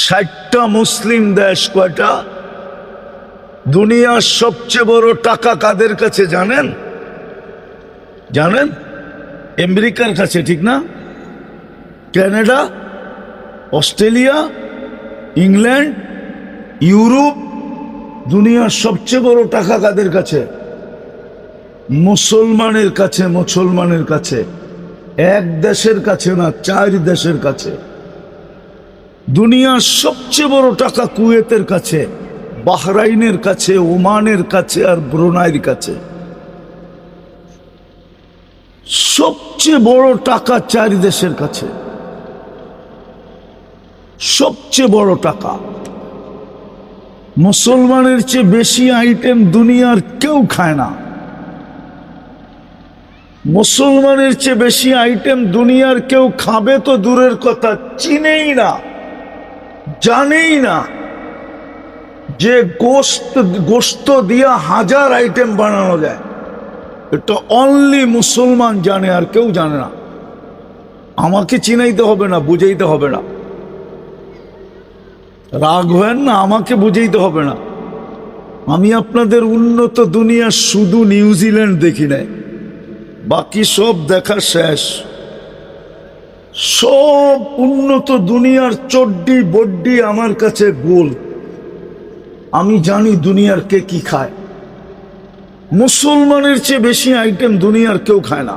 60টা মুসলিম দেশ। কয়টা? দুনিয়ার সবচেয়ে বড় টাকা কাদের কাছে জানেন? জানেন? আমেরিকার কাছে, ঠিক না? কানাডা, অস্ট্রেলিয়া, ইংল্যান্ড, ইউরোপ, দুনিয়ার সবচেয়ে বড় টাকা কাদের কাছে? মুসলমানের কাছে। মুসলমানের কাছে, এক দেশের কাছে না, 4 দেশের কাছে। দুনিয়ার সবচেয়ে বড় টাকা কুয়েতের কাছে, বাহরাইনের কাছে, ওমানের কাছে আর ব্রুনাইয়ের কাছে। সবচেয়ে বড় টাকা 4 দেশের কাছে, সবচেয়ে বড় টাকা। মুসলমানের চেয়ে বেশি আইটেম দুনিয়ার কেউ খায় না। মুসলমানের চেয়ে বেশি আইটেম দুনিয়ার কেউ খাবে তো দূরের কথা, চিনেই না, জানেই না যে গোশত দিয়া 1000 আইটেম বানানো যায়। এটা অনলি মুসলমান জানে, আর কেউ জানে না। আমাকে চিনাইতে হবে না, বুঝাইতে হবে না, রাগ হয় না, আমাকে বুঝাইতে হবে না। আমি আপনাদের উন্নত দুনিয়া শুধু নিউজিল্যান্ড দেখি নাই, বাকি সব দেখা শেষ। সব উন্নত দুনিয়ার চড্ডি বড্ডি আমার কাছে গোল। আমি জানি দুনিয়ার কে কি খায়। মুসলমানের চেয়ে বেশি আইটেম দুনিয়ার কেউ খায় না।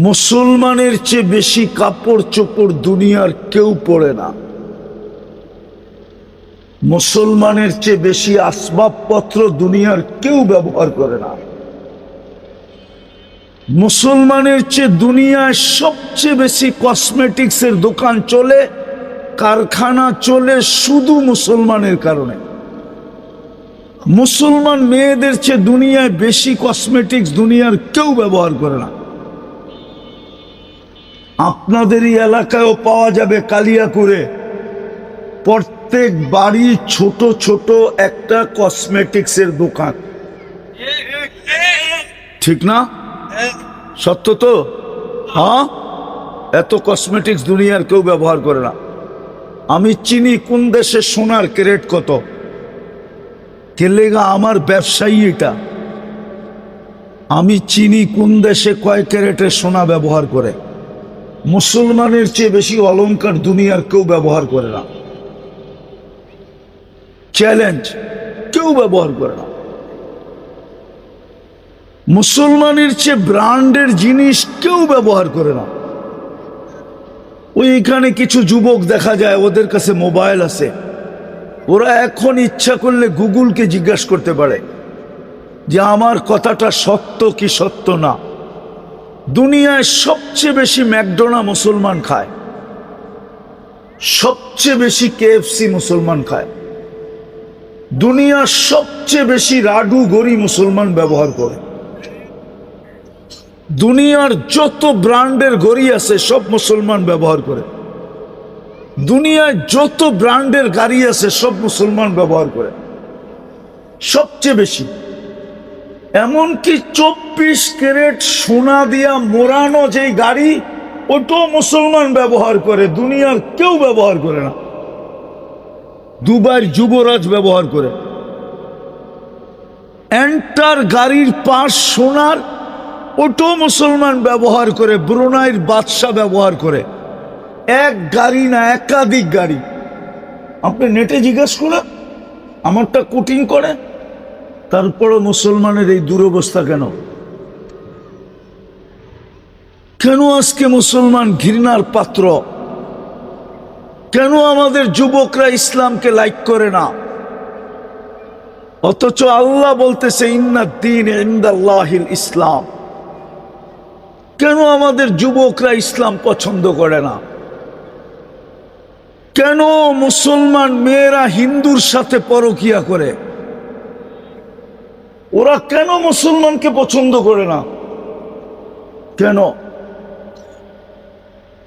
মুসলমানের চেয়ে বেশি কাপড় চোপড় দুনিয়ার কেউ পরে না। মুসলমানের চেয়ে বেশি আসবাবপত্র দুনিয়ার কেউ ব্যবহার করে না। মুসলমানের চেয়ে দুনিয়ায় সবচেয়ে বেশি কসমেটিক্সের দোকান চলে, কারখানা চলে শুধু মুসলমানের কারণে। মুসলমান মেয়েদের চেয়ে দুনিয়ায় বেশি কসমেটিক্স দুনিয়ার কেউ ব্যবহার করে না। আপনাদেরই এলাকায়ও পাওয়া যাবে কালিয়াকুরে, প্রত্যেক বাড়ি ছোট ছোট একটা কসমেটিক্সের দোকান, ঠিক না? সত্য তো? হ্যাঁ, এত কসমেটিক্স দুনিয়ার কেউ ব্যবহার করে না। আমি চিনি কোন দেশে সোনার ক্যারেট কত, কেলেগা আমার ব্যবসায়ী এটা। আমি চিনি কোন দেশে কয় ক্যারেটের সোনা ব্যবহার করে। মুসলমানের চেয়ে বেশি অলংকার দুনিয়ার কেউ ব্যবহার করে না। চ্যালেঞ্জ, কেউ ব্যবহার করে না। মুসলমানের চেয়ে ব্র্যান্ডের জিনিস কেউ ব্যবহার করে না। ওইখানে কিছু যুবক দেখা যায়, ওদের কাছে মোবাইল আছে, ওরা এখন ইচ্ছা করলে গুগলকে জিজ্ঞাসা করতে পারে যে আমার কথাটা সত্য কি সত্য না। দুনিয়ায় সবচেয়ে বেশি ম্যাকডোনা মুসলমান খায়, সবচেয়ে বেশি কেএফসি মুসলমান খায়, দুনিয়ার সবচেয়ে বেশি রাডু গড়ি মুসলমান ব্যবহার করে। দুনিয়ার যত ব্র্যান্ডের ঘড়ি আছে সব মুসলমান ব্যবহার করে। দুনিয়ায় যত ব্র্যান্ডের গাড়ি আছে সব মুসলমান ব্যবহার করে, সবচেয়ে বেশি। এমনকি 24 ক্যারেট সোনা দিয়া মোড়ানো যে গাড়ি, ওটাও মুসলমান ব্যবহার করে, দুনিয়ার কেউ ব্যবহার করে না। দুবাইয়ের যুবরাজ ব্যবহার করে। এন্টার গাড়ির পাশ সোনার, ওটাও মুসলমান ব্যবহার করে, ব্রুনাইয়ের বাদশা ব্যবহার করে। এক গাড়ি না, একাধিক গাড়ি। আপনি নেটে জিজ্ঞাসা করেন, আমারটা কোটিং করে। তারপরও মুসলমানের এই দুরবস্থা কেন? কেন আজকে মুসলমান ঘৃণার পাত্র? কেন আমাদের যুবকরা ইসলামকে লাইক করে না? অথচ আল্লাহ বলতেছে ইন্নাদ-দীন ইনদাল্লাহিল ইসলাম। কেন আমাদের যুবকরা ইসলাম পছন্দ করে না? কেন মুসলমান মেয়েরা হিন্দুর সাথে পরকিয়া করে? ওরা কেন মুসলমানকে পছন্দ করে না? কেন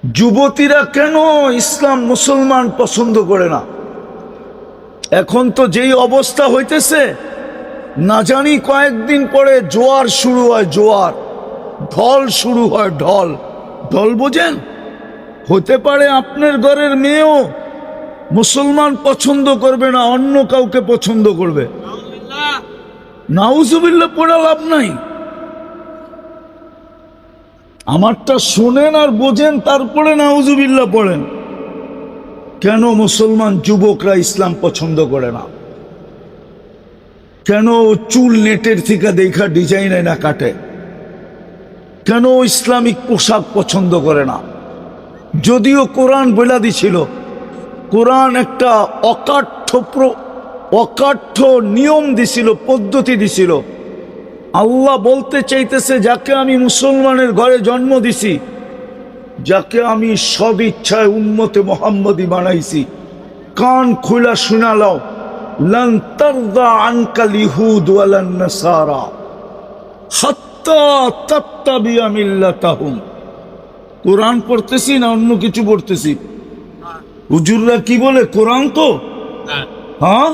যুবতীরা কেন ইসলাম মুসলমান পছন্দ করে না? এখন তো যেই অবস্থা হইতেছে, না জানি কয়েকদিন পরে জোয়ার শুরু হয়, জোয়ার, ঢল শুরু হয়, ঢল। ঢল বোঝেন? হতে পারে আপনার ঘরের মেয়েও মুসলমান পছন্দ করবে না, অন্য কাউকে পছন্দ করবে। নাউজুবিল্লাহ পড়া লাভ নাই। আমারটা শোনেন আর বোঝেন, তারপরে নাউজুবিল্লাহ পড়েন। কেন মুসলমান যুবকরা ইসলাম পছন্দ করে না? কেন চুল নেটের থেকে দেখা ডিজাইন না কাটে? কেন ইসলামিক পোশাক পছন্দ করে না? যদিও কোরআন বলে দিছিল, কোরআন একটা অকাঠ্য নিয়ম দিছিল, পদ্ধতি দিছিল। আল্লাহ বলতে চাইতেছে, যাকে আমি মুসলমানের ঘরে জন্ম দিছি, যাকে আমি সদ ইচ্ছায় উম্মতে মুহাম্মদী বানাইছি, কান খুলা শুনালাও, লান তারদা আনকাল ইহুদ ওয়ালান নাসারা হাত্তা তাত্তাবিয়া মিল্লাতাহুম। কোরআন পড়তেছি না অন্য কিছু পড়তেছি? হুজুররা কি বলে? কোরআন তো। হ্যাঁ,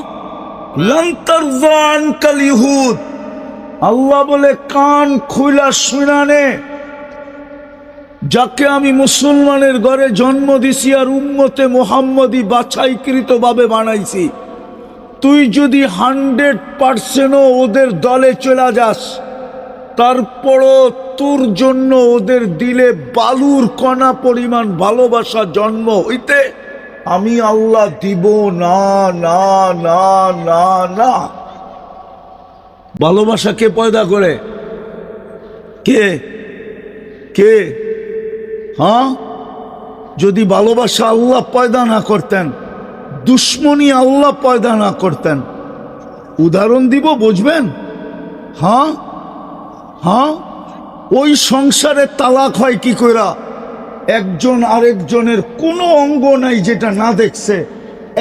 লান তারদা আনকাল ইহুদ। আল্লাহ বলে কান খুলা শুনানে, যাকে আমি মুসলমানের ঘরে জন্ম দিছি আর উম্মতে মুহাম্মদী বাছাইকৃত ভাবে বানাইছি, তুই যদি 100% ওদের দলে চলে যাস, তারপরও তোর জন্য ওদের দিলে বালুর কণা পরিমাণ ভালোবাসা জন্ম হইতে আমি আল্লাহ দিব না, না, না, না, না। ভালোবাসা কে পয়দা করে? কে? কে? হ্যাঁ, যদি ভালোবাসা আল্লাহ পয়দা না করতেন, দুশ্মনী আল্লাহ পয়দা না করতেন, উদাহরণ দিব, বুঝবেন? হ্যাঁ হ্যাঁ, ওই সংসারে তালাক হয় কি কইরা? একজন আরেকজনের কোনো অঙ্গ নাই যেটা না দেখছে,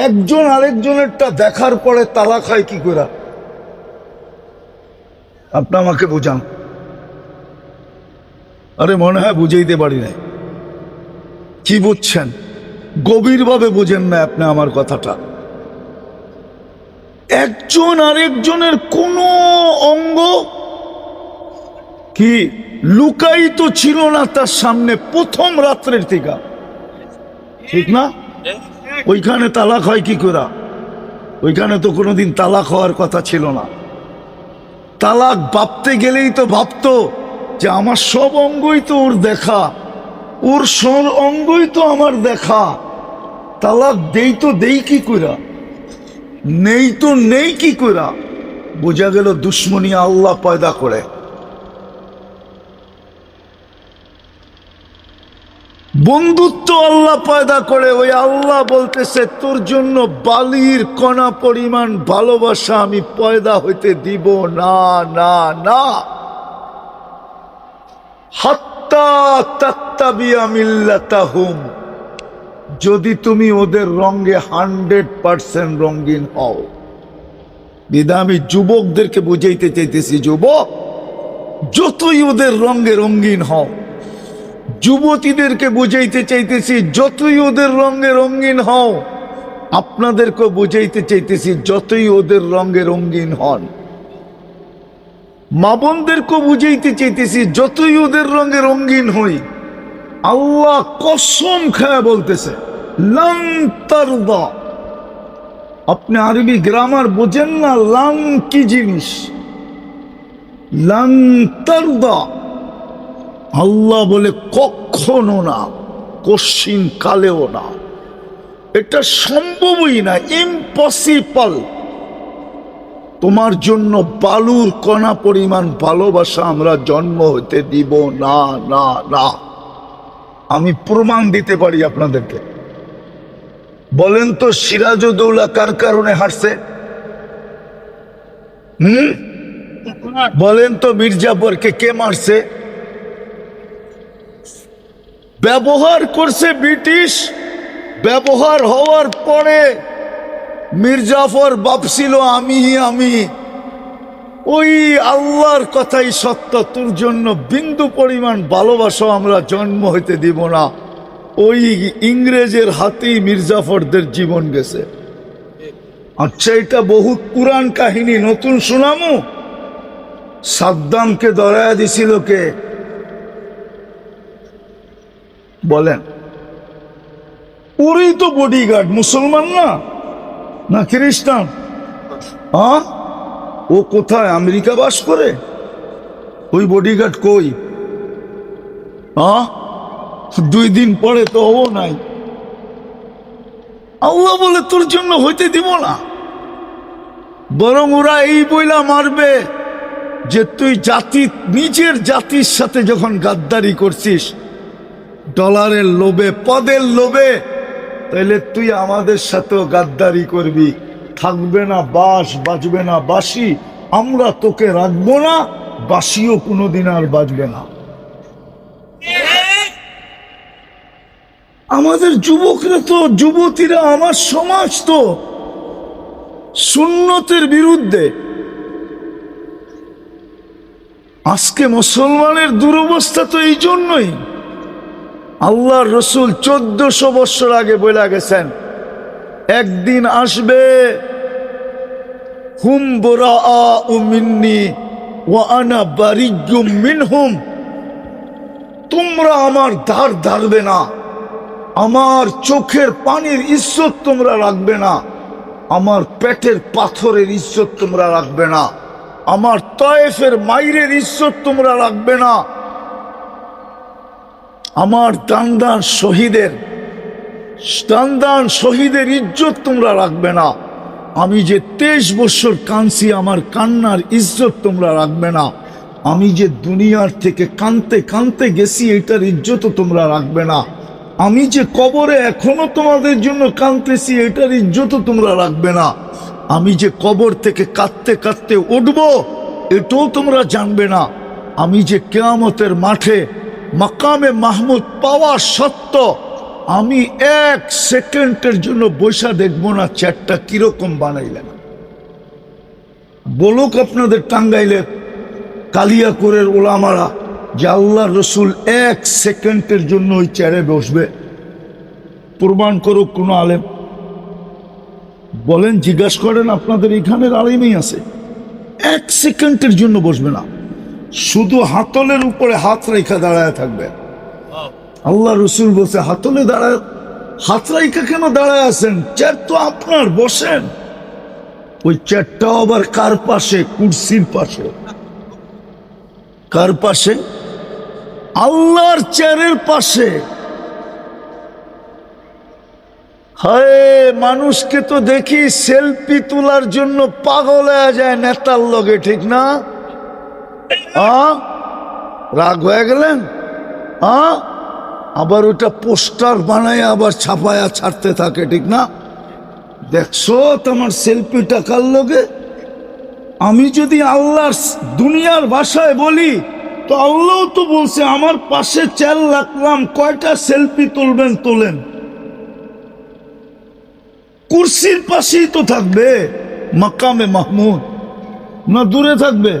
একজন আরেকজনেরটা দেখার পরে তালাক হয় কি কইরা? আপনি আমাকে বুঝান। আরে মনে হয় বুঝাইতে পারি নাই। কি বুঝছেন? গভীরভাবে বুঝেন না আপনি আমার কথাটা। একজন আরেকজনের কোনো অঙ্গ কি লুকায়িত ছিল না তার সামনে প্রথম রাত্রের থেকে, ঠিক না? ওইখানে তালাক হয় কি করে? ওইখানে তো কোনোদিন তালাক হওয়ার কথা ছিল না। তালাক ভাবতে গেলেই তো ভাবতো যে আমার সব অঙ্গই তো ওর দেখা, ওর সব অঙ্গই তো আমার দেখা। তালাক দেই তো দেই কি কইরা, নেই তো নেই কি কইরা? বোঝা গেল দুশ্মনী আল্লাহ পয়দা করে। বন্ধুত্ব আল্লাহ পয়দা করে। ওই আল্লাহ বলতেছে, তোর জন্য বালির কণা পরিমাণ ভালোবাসা আমি পয়দা হইতে দিব না, না, না। হাত্তা তাত্তাবিয়া মিল্লাতাহুম, যদি তুমি ওদের রঙে 100% রঙিন হও। বিধা আমি যুবকদেরকে বুঝাইতে চাইতেছি, যুবক যতই ওদের রঙে রঙিন হও। যুবতীদেরকে বুঝাইতে চাইতেছি, যতই ওদের রঙে রঙিন হও। আপনাদেরকে বুঝাইতে চাইতেছি, যতই ওদের রঙে রঙিন হন। মা বোনদেরকে বুঝাইতে চাইতেছি, যতই ওদের রঙে রঙিন হই। আল্লাহ কসম খায় বলতেছে, লান তারদা। আপনি আরবি গ্রামার বোঝেন না? লান কি জিনিস? লান তারদা। আল্লাহ বলে কখনো না, কশিন কালেও না। এটা সম্ভবই না, ইম্পসিবল। তোমার জন্য বালুর কণা পরিমাণ ভালোবাসা আমরা জন্ম হতে দিব না, না, না। আমি প্রমাণ দিতে পারি আপনাদেরকে। বলেন তো সিরাজউদ্দৌলা কার কারণে হারছে? বলেন তো মির্জাফরকে কে মারছে? ব্যবহার করছে ব্রিটিশ। ব্যবহার হওয়ার পরে মির্জাফর ভাবছিল আমি ওই আল্লাহর কথাই সত্য, তোর জন্য বিন্দু পরিমাণ ভালোবাসা আমরা জন্ম হইতে দিব না। ওই ইংরেজের হাতেই মির্জাফরদের জীবন গেছে। আচ্ছা, এটা বহুত পুরান কাহিনী, নতুন শোনামু। সাদ্দামকে ধরায়া দিছিল কে? বলেন। ওরই তো বডিগার্ড, মুসলমান না খ্রিস্টান? হ্যাঁ, ও কোথায়? আমেরিকা বাস করে? ওই বডিগার্ড কই? হ্যাঁ, 2 দিন পরে তো ও নাই। আল্লাহ বলে তোর জন্য হইতে দিব না। বরং ওরা এই বইলা মারবে যে তুই নিজের জাতির সাথে যখন গাদ্দারি করছিস, ডলারের লোভে, পদের লোভে, তাহলে তুই আমাদের সাথেও গাদ্দারি করবি। থাকবে না বাঁশ, বাজবে না বাঁশি, আমরা তোকে রাখবো না, বাঁশিও কোনোদিন আর বাজবে না। আমাদের যুবকরা তো, যুবতীরা, আমার সমাজ তো সুন্নতের বিরুদ্ধে। আজকে মুসলমানের দুরবস্থা তো এই জন্যই। আল্লাহর রসুল 1400 বছর আগে বলে গেছেন, একদিন আসবে হুম বুরাআউ মিন্নি ওয়া আনা বারিয়্যুম মিনহুম, তোমরা আমার ধার ধারবে না, আমার চোখের পানির ইজ্জত তোমরা রাখবে না, আমার পেটের পাথরের ইজ্জত তোমরা রাখবে না, আমার তায়েফের মাইরের ইজ্জত তোমরা রাখবে না, আমার দান শহীদের ইজ্জত তোমরা রাখবে না, আমি যে 23 বছর কাঁদছি আমার কান্নার ইজ্জত তোমরা রাখবে না, আমি যে দুনিয়ার থেকে কাঁদতে কাঁদতে গেছি এটার ইজ্জতও তোমরা রাখবে না, আমি যে কবরে এখনো তোমাদের জন্য কাঁদতেছি এটার ইজ্জতও তোমরা রাখবে না, আমি যে কবর থেকে কাঁদতে কাঁদতে উঠবো এটাও তোমরা জানবে না, আমি যে কিয়ামতের মাঠে মাকামে মাহমুদ পাওয়া সত্য, আমি 1 সেকেন্ডের জন্য বৈশা দেখবো না চ্যাটটা কিরকম বানাইলেন। বলুক আপনাদের টাঙ্গাইলের কালিয়াকুরের ওলামারা যে আল্লাহ রসুল 1 সেকেন্ডের জন্য ওই চেয়ারে বসবে, প্রমাণ করুক কোনো আলেম। বলেন, জিজ্ঞাসা করেন, আপনাদের এখানের আলেমই আছে, 1 সেকেন্ডের জন্য বসবে না, শুধু হাতলের উপরে হাত রেখা দাঁড়ায় থাকবে। আল্লাহ রসুল বলছে হাতলে দাঁড়ায়, হাত রেখা কেন দাঁড়ায় আছেন? চেয়ার তো আপনার, বসেন। ওই চেয়ারটাও আবার কার পাশে? কুরসির পাশে। কার পাশে? আল্লাহর চেয়ারের পাশে। হায়, মানুষকে তো দেখি সেলফি তোলার জন্য পাগল হয়ে যায় নেতার লগে, ঠিক না? রাগ হয়ে গেলেন? আবার ওটা পোস্টার বানায় আবার ছাপায়া ছাড়তে থাকে, ঠিক না? দেখছো তোমার সেলফিটা কার লগে? আমি যদি আল্লাহর দুনিয়ার ভাষায় বলি তো আল্লাহ তো বলছে আমার পাশে চেয়ার রাখলাম, কয়টা সেলফি তুলবেন তোলেন। কুরসির পাশেই তো থাকবে মাকামে মাহমুদ, না দূরে থাকবে?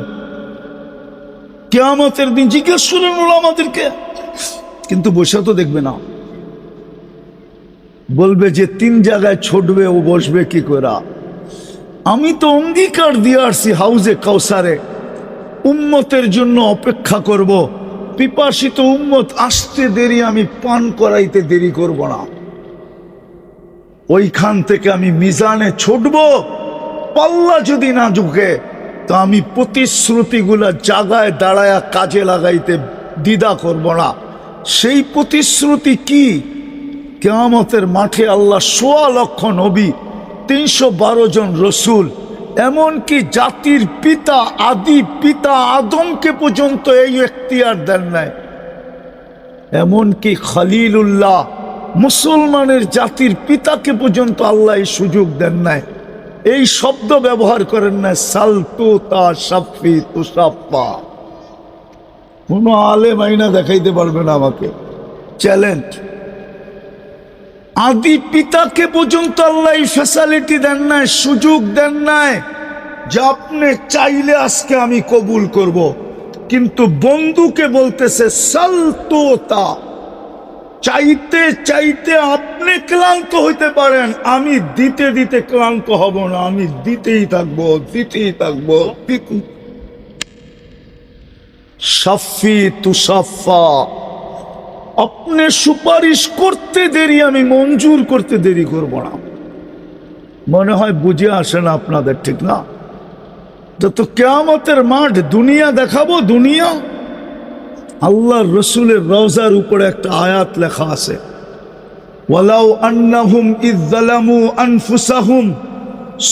কিয়ামতের দিন জিজ্ঞেস করেন ওলামাদেরকে, কিন্তু বসে তো দেখবে না। বলবে যে 3 জায়গায় ছুটবে, ও বসবে কি করে? আমি তো অঙ্গীকার দিয়ে আসছি হাউজে কাউসারে উম্মতের জন্য অপেক্ষা করব, পিপাসিত উম্মত আসতে দেরি, আমি পান করাইতে দেরি করব না। ওইখান থেকে আমি মিজানে ছুটব, পাল্লা যদি না ঝুঁকে তো আমি প্রতিশ্রুতিগুলা জায়গায় দাঁড়ায়া কাজে লাগাইতে দ্বিধা করব না। সেই প্রতিশ্রুতি কি? কিয়ামতের মাঠে আল্লাহ 1.25 লক্ষ নবী, 312 জন রসুল, এমনকি জাতির পিতা, আদি পিতা আদমকে পর্যন্ত এই এখতিয়ার দেন নাই। এমনকি খলিলুল্লাহ মুসলমানের জাতির পিতাকে পর্যন্ত আল্লাহ এই সুযোগ দেন নাই, এই শব্দ ব্যবহার করেন না, সালতু তা সাফি তুসাফা। কোন আলেম আইনা দেখাইতে পারবে না আমাকে, চ্যালেঞ্জ। আদি পিতাকে পর্যন্ত আল্লাহ এই ফ্যাসিলিটি দেন নাই, সুযোগ দেন নাই যে আপনি চাইলে আজকে আমি কবুল করব, কিন্তু বন্ধুকে বলতেছে সালতু তা। চাইতে চাইতে আপনি ক্লান্ত হইতে পারেন, আমি দিতে দিতে ক্লান্ত হব না, আমি দিতেই থাকবো, দিতেই থাকবো। সাফি তুসাফা, আপনি সুপারিশ করতে দেরি, আমি মঞ্জুর করতে দেরি করব না। মনে হয় বুঝে আসে না আপনাদের, ঠিক না? যত কিয়ামতের মাঠ দুনিয়া দেখাবো, দুনিয়া। আল্লাহ রসুলের রওজার উপরে একটা আয়াত লেখা আছে, ওয়ালাউ আন্নাহুম ইয যালামু আনফুসাহুম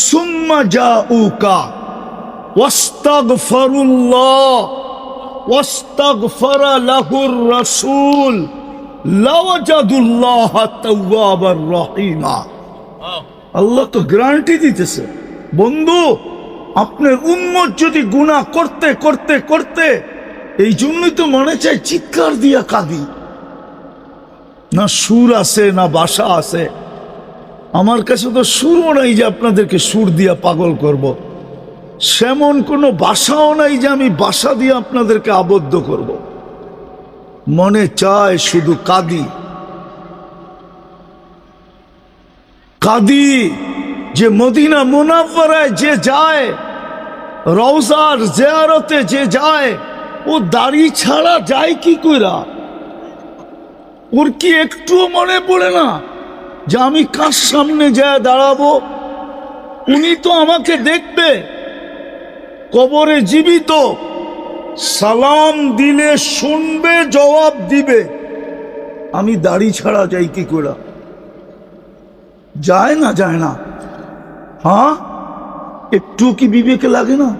সুম্মা জাউকা ওয়াস্তাগফিরুল্লাহ ওয়াস্তাগফারা লাহুর রাসূল লাওয়াজাদুল্লাহা তাওয়াবার রহিমা। আল্লাহ তো গ্যারান্টি দিতেছে, বন্ধু আপনার উম্মত যদি গুনাহ করতে করতে করতে, এই জন্যই তো মনে চায় চিৎকার দিয়া কাঁদি। না সুর আছে না বাসা আছে, আমার কাছে তো সুরও নাই যে আপনাদেরকে সুর দিয়া পাগল করব, সেমন কোনো বাসাও নাই যে আমি বাসা দিয়ে আপনাদেরকে আবদ্ধ করব। মনে চায় শুধু কাঁদি, কাঁদি যে মদিনা মুনাফফারায় যে যায়, রওজার জিয়ারতে যে যায়, ও দাড়ি ছাড়া যায় কি কইরা? ওর কি একটুও মনে পড়ে না যে আমি কার সামনে যায় দাঁড়াবো? উনি তো আমাকে দেখবে, কবরে জীবিত, সালাম দিলে শুনবে, জবাব দিবে। আমি দাড়ি ছাড়া যাই কি কইরা? যায় না, যায় না। হ্যাঁ, একটু কি বিবেকে লাগে না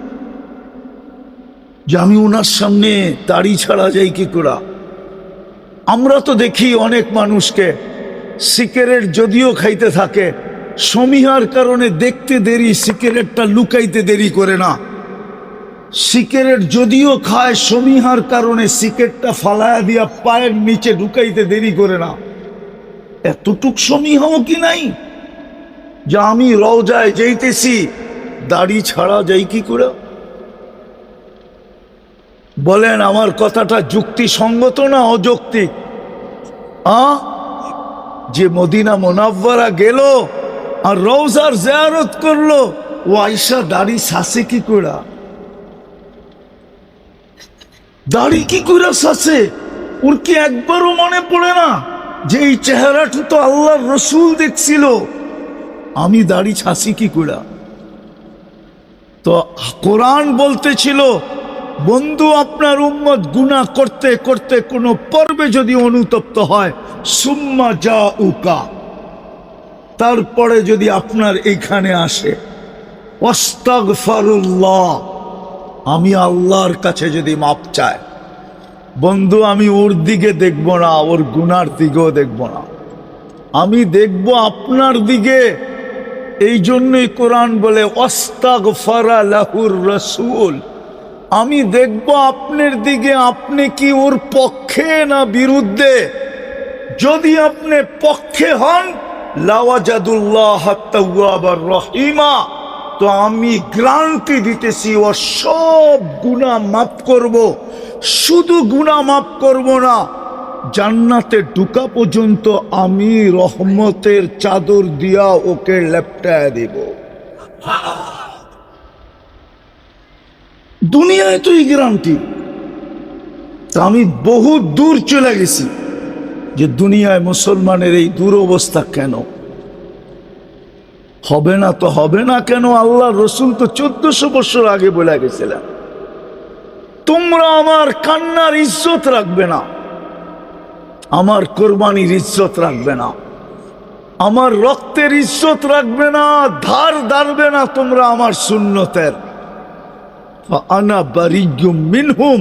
যে আমি ওনার সামনে দাড়ি ছাড়া যাই কি করা? আমরা তো দেখি অনেক মানুষকে সিগারেট যদিও খাইতে থাকে, সমীহার কারণে দেখতে দেরি, সিগারেটটা লুকাইতে দেরি করে না। সিগারেট যদিও খায়, সমীহার কারণে সিগারেটটা ফালায়া দিয়া পায়ের নিচে ঢুকাইতে দেরি করে না। এতটুক সমীহাও কি নাই যে আমি রওজায় যাইতেছি, দাড়ি ছাড়া যাই কি করে? বলেন আমার কথাটা যুক্তিসঙ্গত না অযৌক্তিক? যে মদিনা মুনাফফারা গেল আর রওজার জিয়ারত করলো, ও আয়েশা দাড়ি ছাসে কি করে? দাড়ি কি করে ছাসে? ওর কি একবারও মনে পড়ে না যে এই চেহারাটা তো আল্লাহর রসুল দেখছিল, আমি দাড়ি ছাসি কি করে? তো কোরআন বলতেছিল, বন্ধু আপনার উম্মত গুনাহ করতে করতে কোনো পর্বে যদি অনুতপ্ত হয়, সুম্মা জাউকা, তারপরে যদি আপনার এইখানে আসে, ওয়াস্তাগফিরুল্লাহ, আমি আল্লাহর কাছে যদি মাপ চায়, বন্ধু আমি ওর দিকে দেখব না, ওর গুনার দিকেও দেখব না, আমি দেখব আপনার দিকে। এই জন্যই কোরআন বলে ওয়াস্তাগফারা লাহুর রাসূল, আমি দেখব আপনার দিকে, আপনি কি ওর পক্ষে না বিরুদ্ধে। যদি আপনি পক্ষে হন, লাওয়াজাদুল্লাহ তাওয়াবার রহিমা, তো আমি গ্যারান্টি দিতেছি ও সব গুনাহ মাফ করব। শুধু গুনাহ মাফ করব না, জান্নাতে ঢুকা পর্যন্ত আমি রহমতের চাদর দিয়া ওকে লেপটায় দেব। দুনিয়ায় তো এই গ্যারান্টি। আমি বহু দূর চলে গেছি যে দুনিয়ায় মুসলমানের এই দুরবস্থা কেন হবে না? তো হবে না কেন? আল্লাহ রসুল তো 1400 বছর আগে বলে গেছিলেন, তোমরা আমার কান্নার ইজ্জত রাখবে না, আমার কোরবানির ইজ্জত রাখবে না, আমার রক্তের ইজ্জত রাখবে না, ধার ধারবে না তোমরা আমার সুন্নতের। আনা বারিয়্যুম মিনহুম,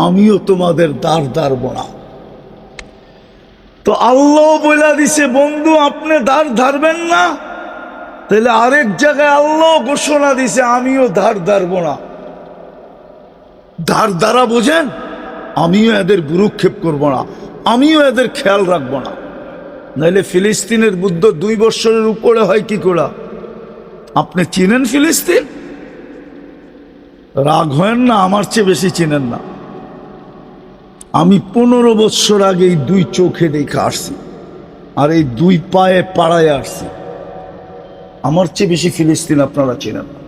আমিও তোমাদের ধার ধারব না। তো আল্লাহ বলে দিছে বন্ধু আপনি ধার ধারবেন না, তাহলে আরেক জায়গায় আল্লাহ ঘোষণা দিছে আমিও ধার ধারবো না। ধার দ্বারা বোঝেন, আমিও এদের ভ্রুক্ষেপ করবো না, আমিও এদের খেয়াল রাখবো না। নাইলে ফিলিস্তিনের যুদ্ধ 2 বছরের উপরে হয় কি করে? আপনি চিনেন ফিলিস্তিন? রাগ হয় না, আমার চেয়ে বেশি চিনেন না। আমি 15 বছর আগে এই 2 চোখে দেখে আসছি, আর এই 2 পায়ে পাড়ায় আসছি। আমার চেয়ে বেশি ফিলিস্তিন আপনারা চেনেন না।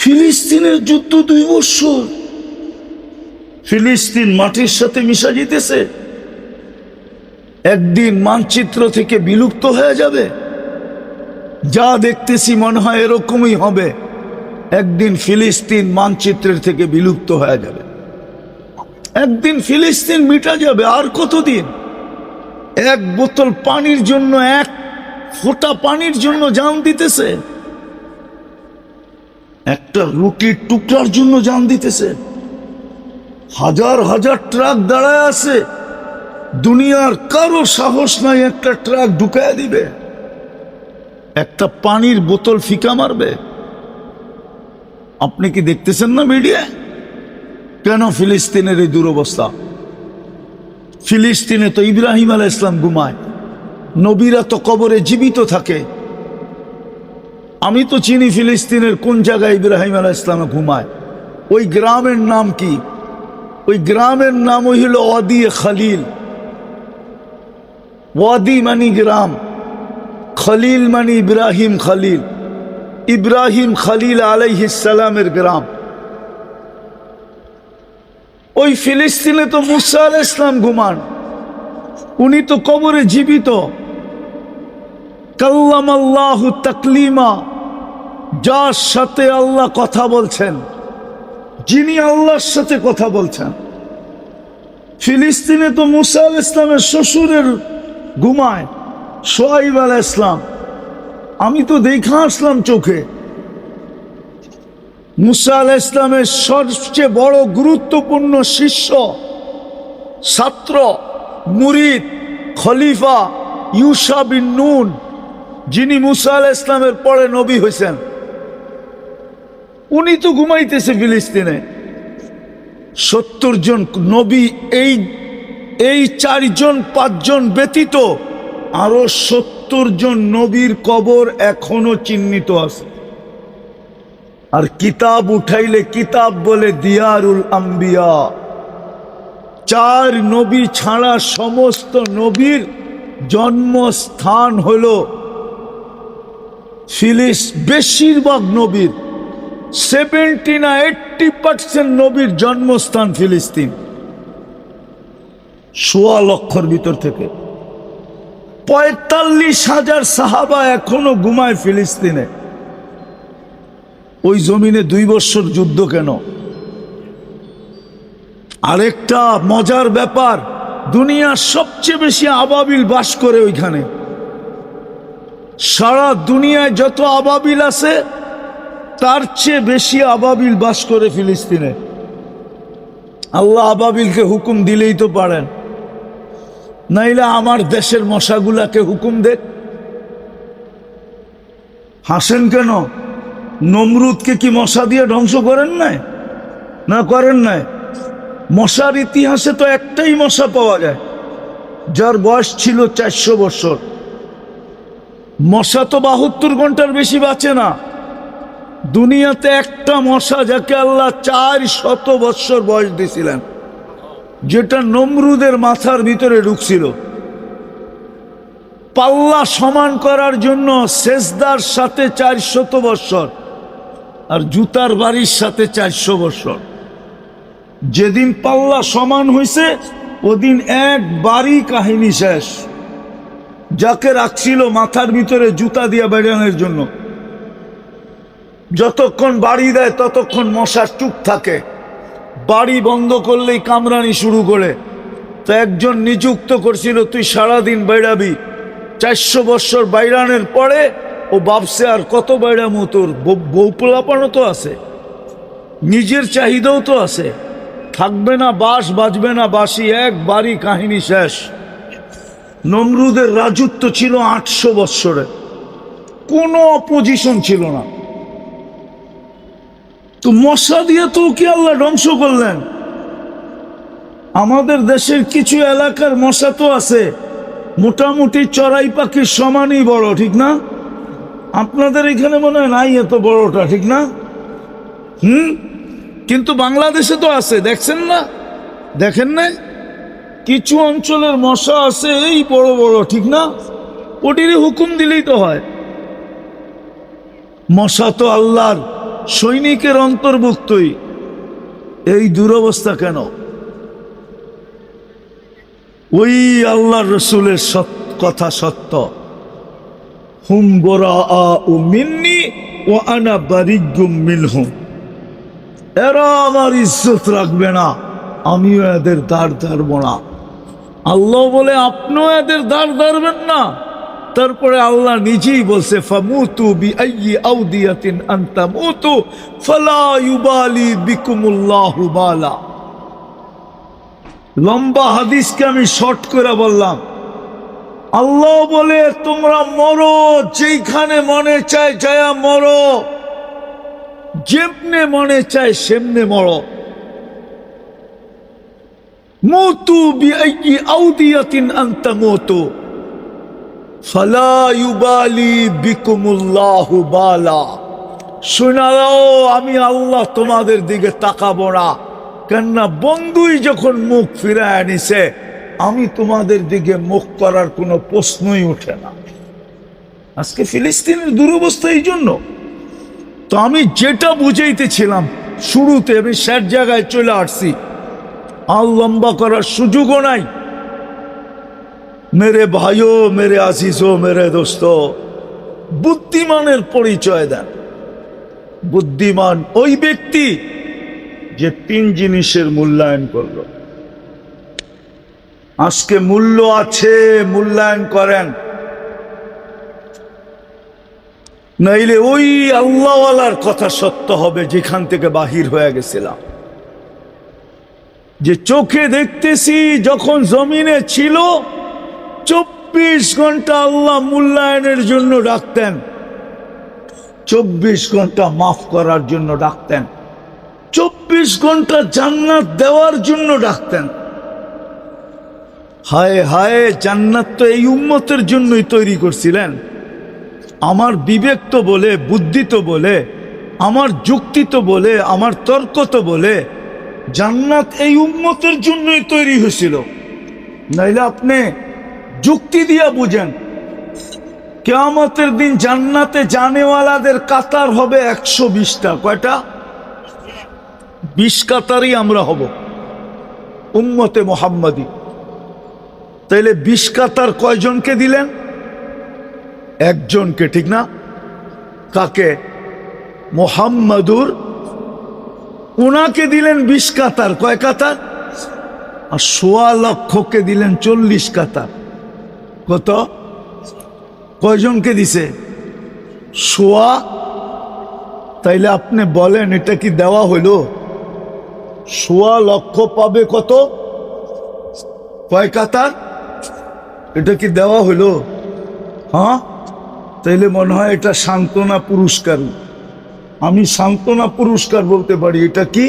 ফিলিস্তিনের যুদ্ধ 2 বছর, ফিলিস্তিন মাটির সাথে মিশা যেতেছে, একদিন মানচিত্র থেকে বিলুপ্ত হয়ে যাবে। যা দেখতেছি মনে হয় এরকমই হবে, একদিন ফিলিস্তিন মানচিত্রের থেকে বিলুপ্ত হয়ে যাবে, একদিন ফিলিস্তিন মিটা যাবে। আর কতদিন? 1 বোতল পানির জন্য, 1 ফোঁটা পানির জন্য জান দিতেছে, একটা রুটির টুকরার জন্য জান দিতেছে। হাজার হাজার ট্রাক দাঁড়ায় আছে, দুনিয়ার কারো সাহস নাই একটা ট্রাক ঢুকায় দিবে, একটা পানির বোতল ফিকা মারবে। আপনি কি দেখতেছেন না মিডিয়ায়? কেন ফিলিস্তিনের এই দুরবস্থা? ফিলিস্তিনে তো ইব্রাহিম আলাইহিস সালাম ঘুমায়, নবীরা তো কবরে জীবিত থাকে। আমি তো চিনি ফিলিস্তিনের কোন জায়গায় ইব্রাহিম আলাইহিস সালাম ঘুমায়। ওই গ্রামের নাম কি? ওই গ্রামের নাম হইল ওয়াদি খলিল। ওয়াদি মানি গ্রাম, খলিল মানি ইব্রাহিম খলিল, ইব্রাহিম খলিল আলাইহিস সালামের গ্রাম। ওই ফিলিস্তিনে তো মুসা আলাইহিস সালাম ঘুমান, উনি তো কবরে জীবিত। কাল্লামাল্লাহু তাকলিমা, যার সাথে আল্লাহ কথা বলছেন, যিনি আল্লাহর সাথে কথা বলছেন। ফিলিস্তিনে তো মুসা আলাইহিস সালামের শ্বশুরের ঘুমায়, শুআয়ব আলাইহিস সালাম। আমি তো দেখা আসলাম চোখে। মুসা আলাইহিস সালামের সবচেয়ে বড় গুরুত্বপূর্ণ শিষ্য, ছাত্র, মুরিদ, খলিফা ইউশা বিন নুন, যিনি মুসা আলাইহিস সালামের পরে নবী হয়েছেন, উনি তো ঘুমাইতেছে ফিলিস্তিনে। 70 জন নবী, এই 4 জন 5 জন ব্যতীত আরো 70 জন নবীর কবর এখনো চিহ্নিত আছে। আর কিতাব উঠাইলে কিতাব বলে দিয়ারুল আম্বিয়া, 4 নবী ছাড়া সমস্ত নবীর জন্মস্থান হলো বেশিরভাগ নবীর 70 না 80% নবীর জন্মস্থান ফিলিস্তিন। 1.25 লক্ষর ভিতর থেকে 45,000 সাহাবা এখনো ঘুমায় ফিলিস্তিনে। ওই জমিনে 2 বছর যুদ্ধ কেন? আরেকটা মজার ব্যাপার, দুনিয়ার সবচেয়ে বেশি আবাবিল বাস করে ওইখানে। সারা দুনিয়ায় যত আবাবিল আছে তার চেয়ে বেশি আবাবিল বাস করে ফিলিস্তিনে। আল্লাহ আবাবিলকে হুকুম দিলেই তো পারেন, নাইলে আমার দেশের মশাগুলাকে হুকুম দেখ। হাসেন কেন? নমরুদকে কি মশা দিয়ে ধ্বংস করেন নাই? না করেন নাই? মশার ইতিহাসে তো একটাই মশা পাওয়া যায় যার বয়স ছিল 400 বছর। মশা তো 72 ঘন্টার বেশি বাঁচে না। দুনিয়াতে একটা মশা যাকে আল্লাহ 400 বছর বয়স দিয়েছিলেন, যেটা নমরুদের মাথার ভিতরে ঢুকছিল। পাল্লা সমান করার জন্য সেজদার সাথে 400 বছর, আর জুতার বাড়ির সাথে 400 বছর। যেদিন পাল্লা সমান হয়েছে ওদিন একবারই কাহিনী শেষ। যাকে রাখছিল মাথার ভিতরে জুতা দিয়ে বেড়ানোর জন্য, যতক্ষণ বাড়ি দেয় ততক্ষণ মশা চুপ থাকে, বাড়ি বন্ধ করলেই কামড়ানি শুরু করে। তো একজন নিযুক্ত করছিল তুই সারাদিন বাইরাবি। 400 বছর বাইরানের পরে ও ভাবছে আর কত বাইরামো, তোর বউ পোলাপানো তো আছে, নিজের চাহিদাও তো আছে, থাকবে না বাঁশ, বাজবে না বাঁশি, একবারই কাহিনী শেষ। নমরুদের রাজত্ব ছিল 800 বৎসরে, কোনো অপোজিশন ছিল না। তো মশা দিয়ে তো কি আল্লাহ ধ্বংস করলেন। আমাদের দেশের কিছু এলাকার মশা তো আছে মোটামুটি চড়াই পাখির সমানই বড়, ঠিক না? আপনাদের এখানে মনে হয় নাই এত বড়টা, ঠিক না? কিন্তু বাংলাদেশে তো আছে, দেখছেন না? দেখেন না? কিছু অঞ্চলের মশা আছে এই বড় বড়, ঠিক না? ওটিরই হুকুম দিলেই তো হয়। মশা তো আল্লাহর সৈনিকের অন্তর্ভুক্তই, এই দুরবস্থা কেন? ওই আল্লাহর রসুলের কথা সত্য, হুম বরাআউ মিন্নি ওয়া আনা বারিয়্যুম মিনহুম। এরা আমার ইজ্জত রাখবে না, আমিও এদের দাঁড় ধারব না। আল্লাহ বলে আপনিও এদের দাঁড় ধারবেন না। তারপরে আল্লাহ নিজেই বলছে ফামুতু বিআইয়ি আউদিয়াতিন আনতামুতু ফালা ইউবালি বিকুমুল্লাহু বালা। লম্বা হাদিসকে আমি শর্ট করে বললাম। আল্লাহ বলে তোমরা মরো, যেখানে মনে চায় যায়া মরো, যেমনে মনে চায় সেমনে মরো। মুতু বিআইয়ি আউদিয়াতিন আনতামুতু ফালা ইউবালি বিকুমুল্লাহু বালা। শুনে নাও, আমি আল্লাহ তোমাদের দিকে তাকাবো না। কেননা বন্ধুই যখন মুখ ফিরায় নিছে, আমি তোমাদের দিকে মুখ করার কোনো প্রশ্নই ওঠে না। আজকে ফিলিস্তিনের দুরবস্থা এই জন্য। তো আমি যেটা বুঝাইতেছিলাম শুরুতে, আমি শেষ জায়গায় চলে আসছি, আর লম্বা করার সুযোগও নাই। মেরে ভাইও, মেরে আজিজো, মেরে দোস্ত, বুদ্ধিমানের পরিচয় দেন। বুদ্ধিমান ওই ব্যক্তি যে 3 জিনিসের মূল্যায়ন করল। আজকে মূল্য আছে, মূল্যায়ন করেন, নাইলে ওই আল্লাহওয়ালার কথা সত্য হবে যেখান থেকে বাহির হয়ে গেছিলাম। যে চোখে দেখতেছি যখন জমিনে ছিল 24 ঘন্টা আল্লাহ মূল্যায়নের জন্য ডাকতেন, 24 ঘন্টা মাফ করার জন্য ডাকতেন, 24 ঘন্টা জান্নাত দেওয়ার জন্য ডাকতেন। হায় হায়, জান্নাত তো এই উম্মতের জন্যই তৈরি করছিলেন। আমার বিবেক তো বলে, বুদ্ধি তো বলে, আমার যুক্তি তো বলে, আমার তর্ক তো বলে জান্নাত এই উম্মতের জন্যই তৈরি হয়েছিল। নাইলে আপনি যুক্তি দিয়া বুঝেন, কিয়ামতের দিন জান্নাতে জানেওয়ালাদের কাতার হবে 120টা। কয়টা? 20 কাতারই আমরা হব উম্মতে মুহাম্মাদি। তাইলে 20 কাতার কয়জনকে দিলেন? একজনকে, ঠিক না? কাকে? মুহাম্মাদুর, উনাকে দিলেন 20 কাতার। কয় কাতার? আর 1.25 লক্ষকে দিলেন 40 কাতার। কত? কয়জনকে দিছে? 1.25। তাইলে আপনি বলেন এটা কি দেওয়া হইল? 1.25 লক্ষ পাবে কত? কয় কাতার? এটা কি দেওয়া হইল? হ্যাঁ, তাইলে মনে হয় এটা সান্ত্বনা পুরস্কার। আমি সান্ত্বনা পুরস্কার বলতে পারি। এটা কি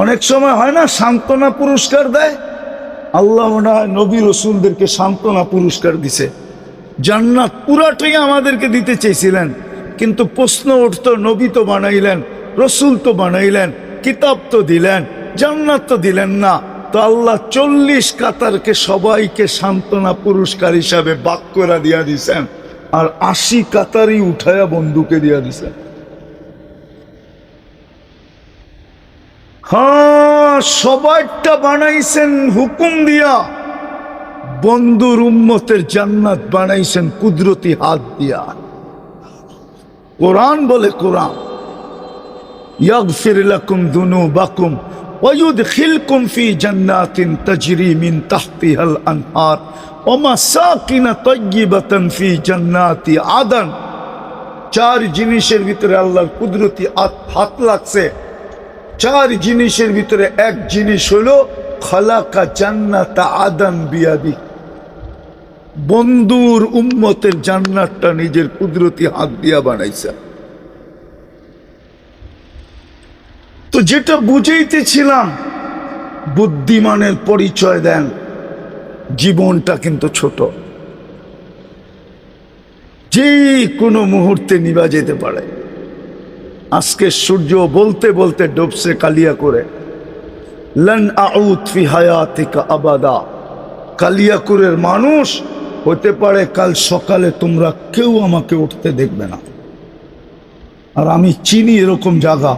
অনেক সময় হয় না সান্ত্বনা পুরস্কার দেয়? আল্লাহ মনে হয় নবী রসুলদেরকে সান্ত্বনা পুরস্কার দিছে। জান্নাত পুরাটাই আমাদেরকে দিতে চেয়েছিলেন, কিন্তু প্রশ্ন উঠতো, নবী তো বানাইলেন, রসুল তো বানাইলেন, কিতাব তো দিলেন, জান্নাত তো দিলেন না। তো আল্লাহ 40 কাতারকে সবাইকে সান্ত্বনা পুরস্কার হিসাবে বাক করে দিয়া দিছেন, আর 80 কাতারই উঠায়া বন্ধুকে দিয়া দিছেন। হ্যাঁ, সবাইটা বানাইছেন হুকুম দিয়া, বন্ধুর উম্মতের জান্নাত বানাইছেন কুদরতি হাত দিয়া। কোরআন বলে, কোরআন ইয়াগফির লাকুম যুনুবাকুম ওয়া ইউদখিলকুম ফি জান্নাতিন তাজরি মিন তাহতিহাল আনহার ওয়া মাসাকিন তাইয়্যিবাতান ফি জান্নাতি আদন। 4 জিনিসের ভিতরে আল্লাহর কুদরতি হাত লাগছে। চার জিনিসের ভিতরে এক জিনিস হলো খালাকা জান্নাত আদন বিয়াদি, বন্ধুর উম্মতের জান্নাতটা নিজের কুদরতি হাত দিয়া বানাইছে। তো যেটা বুঝাইতেছিলাম, বুদ্ধিমানের পরিচয় দেন, জীবনটা কিন্তু ছোট, যে কোনো মুহূর্তে নিভা যেতে পারে। আজকে সূর্য বলতে বলতে ডুবছে কালিয়া করে, লান আউদ ফি হায়াতিকা আবাদা। কালিয়াকুরের মানুষ হতে পারে কাল সকালে তোমরা কেউ আমাকে উঠতে দেখবে না। আর আমি চিনি এরকম জায়গা,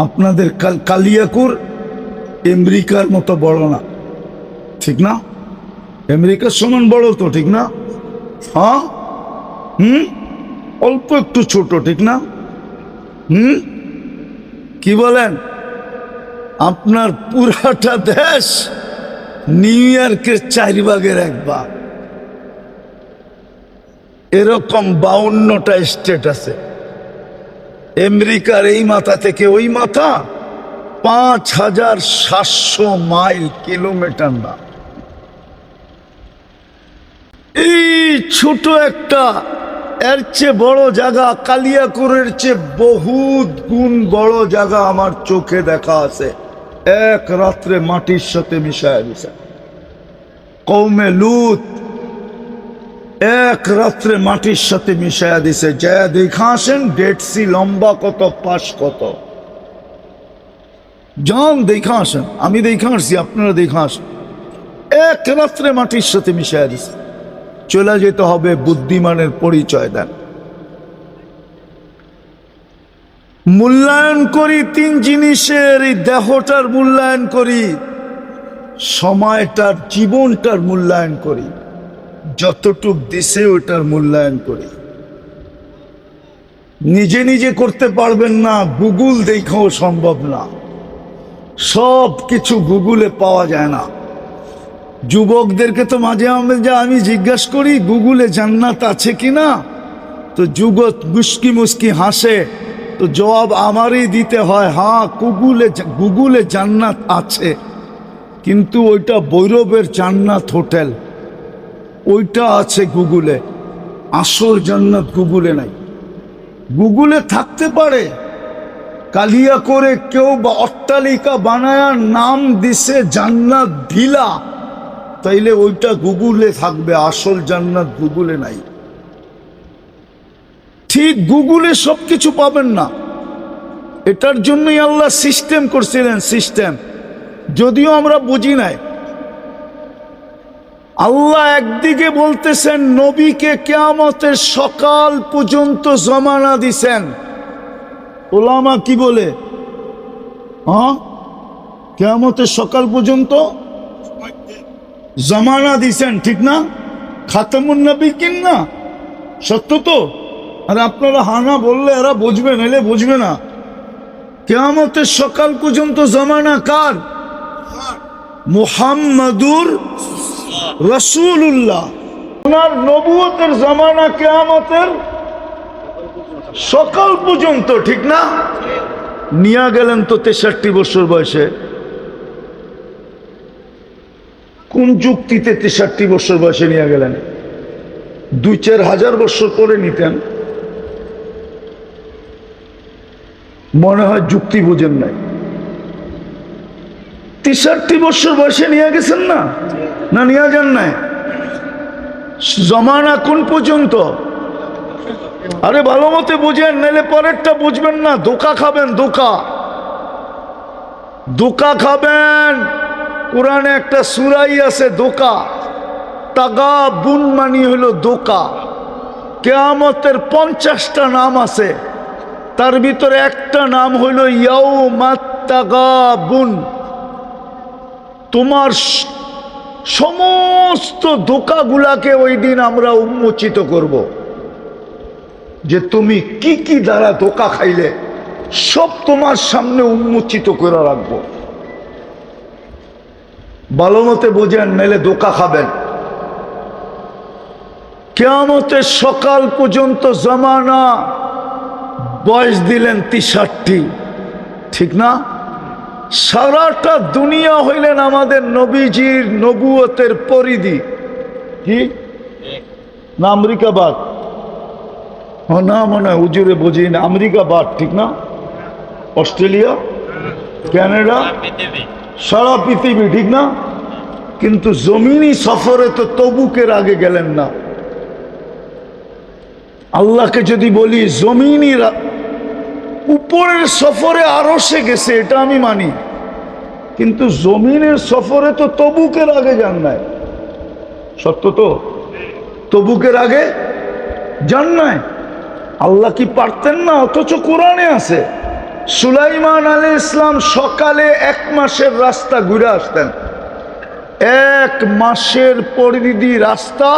আপনাদের কালিয়াকুর আমেরিকার মতো বড় না, ঠিক না? আমেরিকার সমান বড় তো, ঠিক না? হ্যাঁ, অল্প একটু ছোট, ঠিক না? কি বলেন? আপনার পুরাটা দেশ নিউ ইয়র্কের 4 ভাগের 1 ভাগ, এরকম 52টা স্টেট আছে। আমেরিকার এই মাথা থেকে ওই মাথা 5700 মাইল, কিলোমিটার না। এই ছোট একটা, এর চেয়ে বড় জায়গা, কালিয়াকুরের চেয়ে বহুত গুণ বড় জায়গা আমার চোখে দেখা আছে। এক রাত্রে মাটির সাথে মিশায় দিছে কওমে লুত, এক রাত্রে মাটির সাথে মিশায়া দিছে। যা দেখা আসেন ডেড সি লম্বা কত, পাশ কত, যান দেখা আসেন। আমি দেখা আসছি, আপনারা দেখা আসেন। এক রাত্রে মাটির সাথে মিশায়া দিছে। চলে যেতে হবে, বুদ্ধিমানের পরিচয় দেন। মূল্যায়ন করি 3 জিনিসের, এই দেহটার মূল্যায়ন করি, সময়টার, জীবনটার মূল্যায়ন করি, যতটুক দিছে ওটার মূল্যায়ন করি। নিজে নিজে করতে পারবেন না, গুগল দেখাও সম্ভব না, সব কিছু গুগলে পাওয়া যায় না। যুবকদেরকে তো মাঝে মাঝে আমি জিজ্ঞাসা করি গুগলে জান্নাত আছে কিনা, তো যুবক মুস্কি মুস্কি হাসে, তো জবাব আমারই দিতে হয়, হ্যাঁ গুগলে জান্নাত আছে, কিন্তু ওইটা ভৈরবের জান্নাত হোটেল, ওইটা আছে গুগলে, আসল জান্নাত গুগলে নাই। গুগলে থাকতে পারে, কালিয়া করে কেউ বা অট্টালিকা বানায় নাম দিছে জান্নাত ভিলা, তাইলে ওইটা গুগলে থাকবে, আসল জান্নাত গুগলে নাই। ঠিক গুগলে সবকিছু পাবেন না, এটার জন্যই আল্লাহ সিস্টেম করছিলেন, সিস্টেম, যদিও আমরা বুঝি নাই। আল্লাহ একদিকে বলতেছেন নবীকে কিয়ামতের সকাল পর্যন্ত জমানা দিছেন। ওলামা কি বলে? হ্যাঁ, কিয়ামতের সকাল পর্যন্ত জমানা দিছেন, ঠিক না? খাতামুন নবীন না, সত্য তো? আর আপনারা হানা বললে এরা বুঝবে, নাইলে বুঝবে না। কিয়ামতের সকাল পর্যন্ত জমানা কার? মুহাম্মাদুর রাসূলুল্লাহ। ওনার নবুয়তের জমানা কিয়ামতের সকাল পর্যন্ত, ঠিক না? নিয়ে গেলেন তো 63 বছর বয়সে। কোন যুক্তিতে 63 বছর বয়সে নিয়ে গেলেন? 2-4 হাজার বছর পরে নিতেন। মনে হয় যুক্তি বুঝেন নাই। 63 বছর বয়সে নিয়ে গেছেন না? না নিয়ে যান নাই? জমানা কোন পর্যন্ত? আরে ভালো মতে বুঝেন, নাইলে পরেরটা বুঝবেন না, ধোকা খাবেন, ধোকা খাবেন। কোরআনে একটা সূরাই আছে ধোকা, তাগাবুন মানে হলো ধোকা। কিয়ামতের 50টা নাম আছে, তার ভিতরে একটা নাম হইল ইয়াউমাত তাগাবুন। তোমার সমস্ত ধোকাগুলাকে ওই দিন আমরা উন্মোচিত করব, যে তুমি কি কি দ্বারা ধোকা খাইলে সব তোমার সামনে উন্মোচিত করে রাখবো। ভালো মতে বোঝেন, নাইলে ধোকা খাবেন। কিয়ামতের সকাল পর্যন্ত জমানা, বয়স দিলেন 63, ঠিক না? সারাটা দুনিয়া হইলেন আমাদের নবীজির নবুয়তের পরিধি। কি না আমেরিকাবাদ? না মনে হয় হুজুরে বুঝি না। আমেরিকাবাদ ঠিক না? অস্ট্রেলিয়া, কানাডা, সারা পৃথিবী ঠিক না? কিন্তু জমিনি সফরে তো তবুকের আগে গেলেন না। আল্লাহকে যদি বলি জমিনি উপরের সফরে আরো সে গেছে, এটা আমি মানি, কিন্তু জমিনের সফরে তো তবুকের আগে যান নাই। সত্য তো? তবুকের আগে যান নাই। আল্লাহ কি পারতেন না? অথচ কোরআনে আছে সুলাইমান আলাইহিস সালাম সকালে 1 মাসের রাস্তা ঘুরে আসতেন। 1 মাসের পরিধি রাস্তা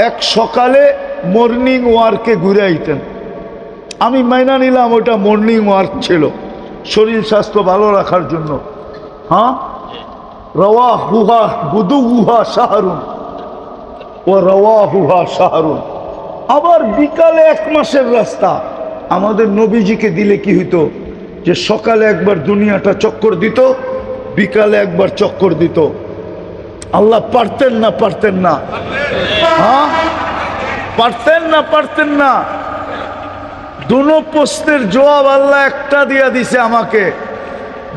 এক সকালে মর্নিং ওয়ার্কে ঘুরে আইতেন। আমি মাইনা নিলাম ওটা মর্নিং ওয়ার্ক ছিল, শরীর স্বাস্থ্য ভালো রাখার জন্য। হ্যাঁ, রওয়াহুহা গুদুহা শাহরুন ও রওয়াহুহা শাহরুন। আবার বিকালে 1 মাসের রাস্তা আমাদের নবীজিকে দিলে কি হইতো? যে সকালে একবার দুনিয়াটা চক্কর দিত, বিকালে একবার চক্কর দিত। আল্লাহ পারতেন না? পারতেন না? হ্যাঁ, পারতেন না? পারতেন না? দুনো প্রশ্নের জবাব আল্লাহ একটা দিয়া দিছে আমাকে।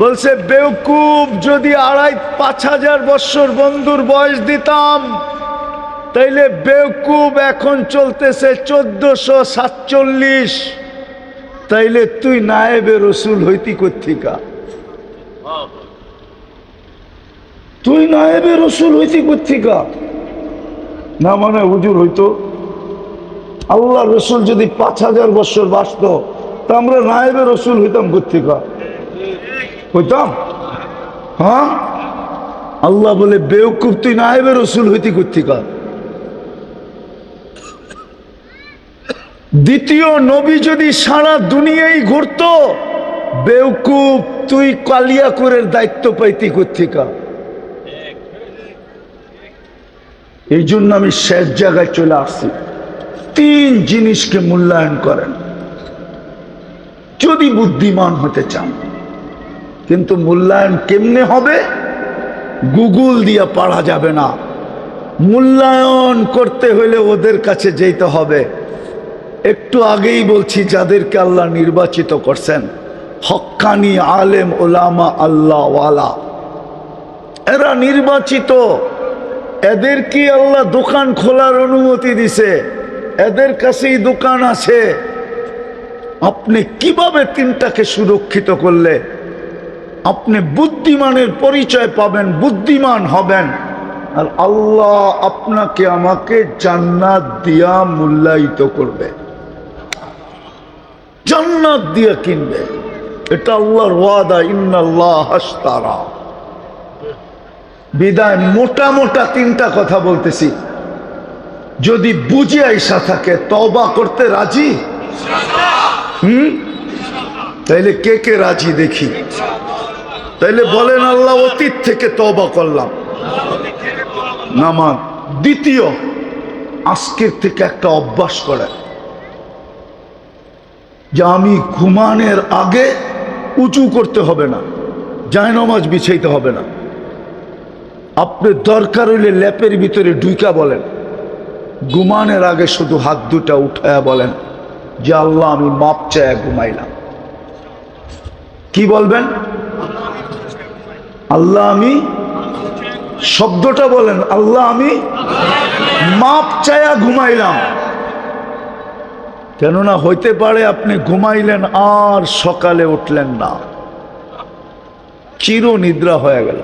বলছে বেওকুফ, যদি 2500 বছর বন্ধুর বয়স দিতাম তাইলে বেওকুফ এখন চলতেছে 1447, তাইলে তুই নায়েবে রসুল হইতি কোত্থেকা? তুই নায়েবে রসুল হইতি কোত্থেকা? না মানে হুজুর হইতো। আল্লাহ রসুল যদি 5000 বছর বাঁচত তা আমরা নায়েবে রসুল হইতাম কোত্থেকা? হইতাম? হ্যাঁ, আল্লাহ বলে বেওকুফ, তুই নায়েবে রসুল হইতি কোত্থেকা? দ্বিতীয় নবী যদি সারা দুনিয়ায় ঘুরত, বেওকুফ তুই কালিয়াকুরের দায়িত্ব পাইতি কোত্থেকা? এই জন্য আমি শেষ জায়গায় চলে আসছি। 3 জিনিসকে মূল্যায়ন করেন যদি বুদ্ধিমান হতে চান। কিন্তু মূল্যায়ন কেমনে হবে? গুগল দিয়া পড়া যাবে না। মূল্যায়ন করতে হলে ওদের কাছে যেতে হবে। একটু আগেই বলছি, যাদেরকে আল্লাহ নির্বাচিত করছেন হক্কানি আলেম ওলামা আল্লাহওয়ালা, এরা নির্বাচিত। এদের কি আল্লাহ দোকান খোলার অনুমতি দিছে? এদের কাছেই দোকান আছে। আপনি কিভাবে 3টাকে সুরক্ষিত করলে আপনি বুদ্ধিমানের পরিচয় পাবেন, বুদ্ধিমান হবেন, আর আল্লাহ আপনাকে আমাকে জান্নাত দিয়া মূল্যায়িত করবে, জান্নাত দিয়া কিনবে। এটা আল্লাহর ওয়াদা, ইন্নাল্লাহ আশতারা। বিদায় মোটা মোটা 3টা কথা বলতেছি। যদি বুঝে আইসা থাকে তওবা করতে রাজি? তাইলে কে কে রাজি দেখি? তাইলে বলেন আল্লাহ অতীত থেকে তওবা করলাম। নামাজ। দ্বিতীয়, আজকের থেকে একটা অভ্যাস করে যে আমি ঘুমানোর আগে উঁচু করতে হবে না, জায়নামাজ বিছাইতে হবে না। আপনি দরকার হইলে ল্যাপের ভিতরে ঢুইকা বলেন, ঘুমানোর আগে শুধু হাত দুটা উঠায়া বলেন যে আল্লাহ আমি মাপ চায়া ঘুমাইলাম। কি বলবেন? আল্লাহ আমি, শব্দটা বলেন, আল্লাহ আমি মাপ চায়া ঘুমাইলাম। কেননা হইতে পারে আপনি ঘুমাইলেন আর সকালে উঠলেন না, চির নিদ্রা হয়ে গেল।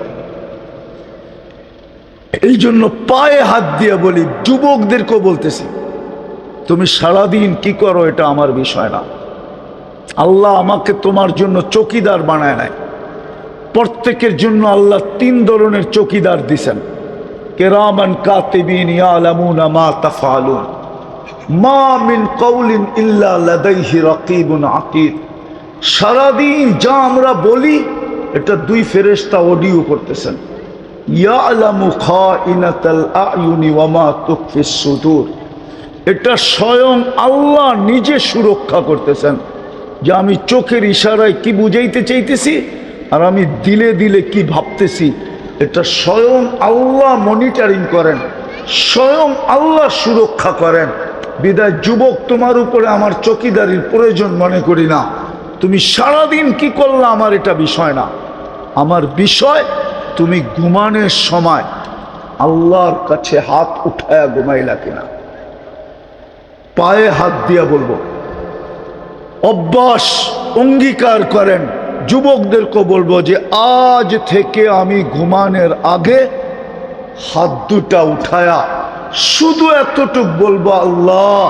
এই জন্য পায়ে হাত দিয়ে বলি, যুবকদেরকেও বলতেছি, তুমি সারাদিন কি করো এটা আমার বিষয় না। আল্লাহ আমাকে তোমার জন্য চৌকিদার বানায় নাই। প্রত্যেকের জন্য আল্লাহ 3 ধরনের চৌকিদার দিছেন। কিরামান কাতিবিন ইয়ালামুনা মা তাফআলুন, মা মিন কওলিন ইল্লা লাদাইহি রাকিবুন আতীদ। সারাদিন যা আমরা বলি এটা 2 ফেরেশতা অডিও করতেছেন। ইয়ালামু খাইনাতাল আয়ুনি ওয়া মা তুখফিস সুদূর, এটা স্বয়ং আল্লাহ নিজে সুরক্ষা করতেছেন যে আমি চোখের ইশারায় কি বুঝাইতে চাইতেছি আর আমি দিলে দিলে কি ভাবতেছি এটা স্বয়ং আল্লাহ মনিটরিং করেন, স্বয়ং আল্লাহ সুরক্ষা করেন। বিদায় যুবক, তোমার উপরে আমার চকিদারির প্রয়োজন মনে করি না। তুমি সারাদিন কি করলা আমার এটা বিষয় না। আমার বিষয় তুমি ঘুমানোর সময় আল্লাহর কাছে হাত উঠায়া ঘুমাইলা কিনা। পায়ে হাত দিয়া বলবো, অভ্যাস অঙ্গীকার করেন। যুবকদেরকে বলবো যে আজ থেকে আমি ঘুমানোর আগে হাত দুটা উঠায়া শুধু এতটুক বলবো, আল্লাহ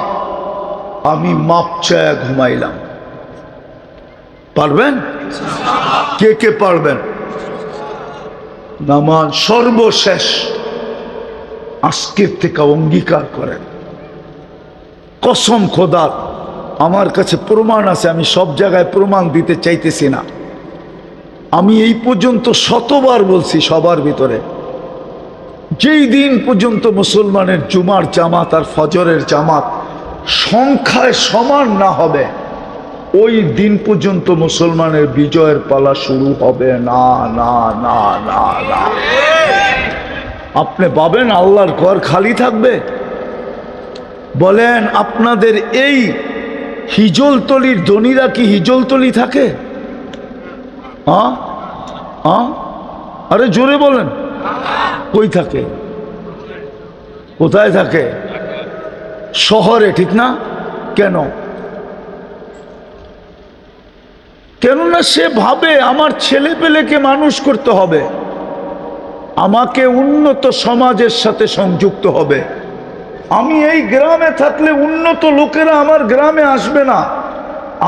আমি মাপ চায়া ঘুমাইলাম। পারবেন? কে কে পারবেন? নামাজ সর্বশেষ আজকের থেকে অঙ্গীকার করেন। কসম খোদার, আমার কাছে প্রমাণ আছে, আমি সব জায়গায় প্রমাণ দিতে চাইতেছি না। আমি এই পর্যন্ত শতবার বলছি সবার ভিতরে, যেই দিন পর্যন্ত মুসলমানের জুমার জামাত আর ফজরের জামাত সংখ্যায় সমান না হবে, ওই দিন পর্যন্ত মুসলমানের বিজয়ের পালা শুরু হবে না। না না না না। আপনি ভাবেন আল্লাহর ঘর খালি থাকবে? বলেন, আপনাদের এই হিজলতলির ধনীরা কি হিজলতলি থাকে? আরে জোরে বলেন, কই থাকে? কোথায় থাকে? শহরে, ঠিক না? কেন? কেননা সে ভাবে আমার ছেলে পেলেকে মানুষ করতে হবে, আমাকে উন্নত সমাজের সাথে সংযুক্ত হবে। আমি এই গ্রামে থাকলে উন্নত লোকেরা আমার গ্রামে আসবে না,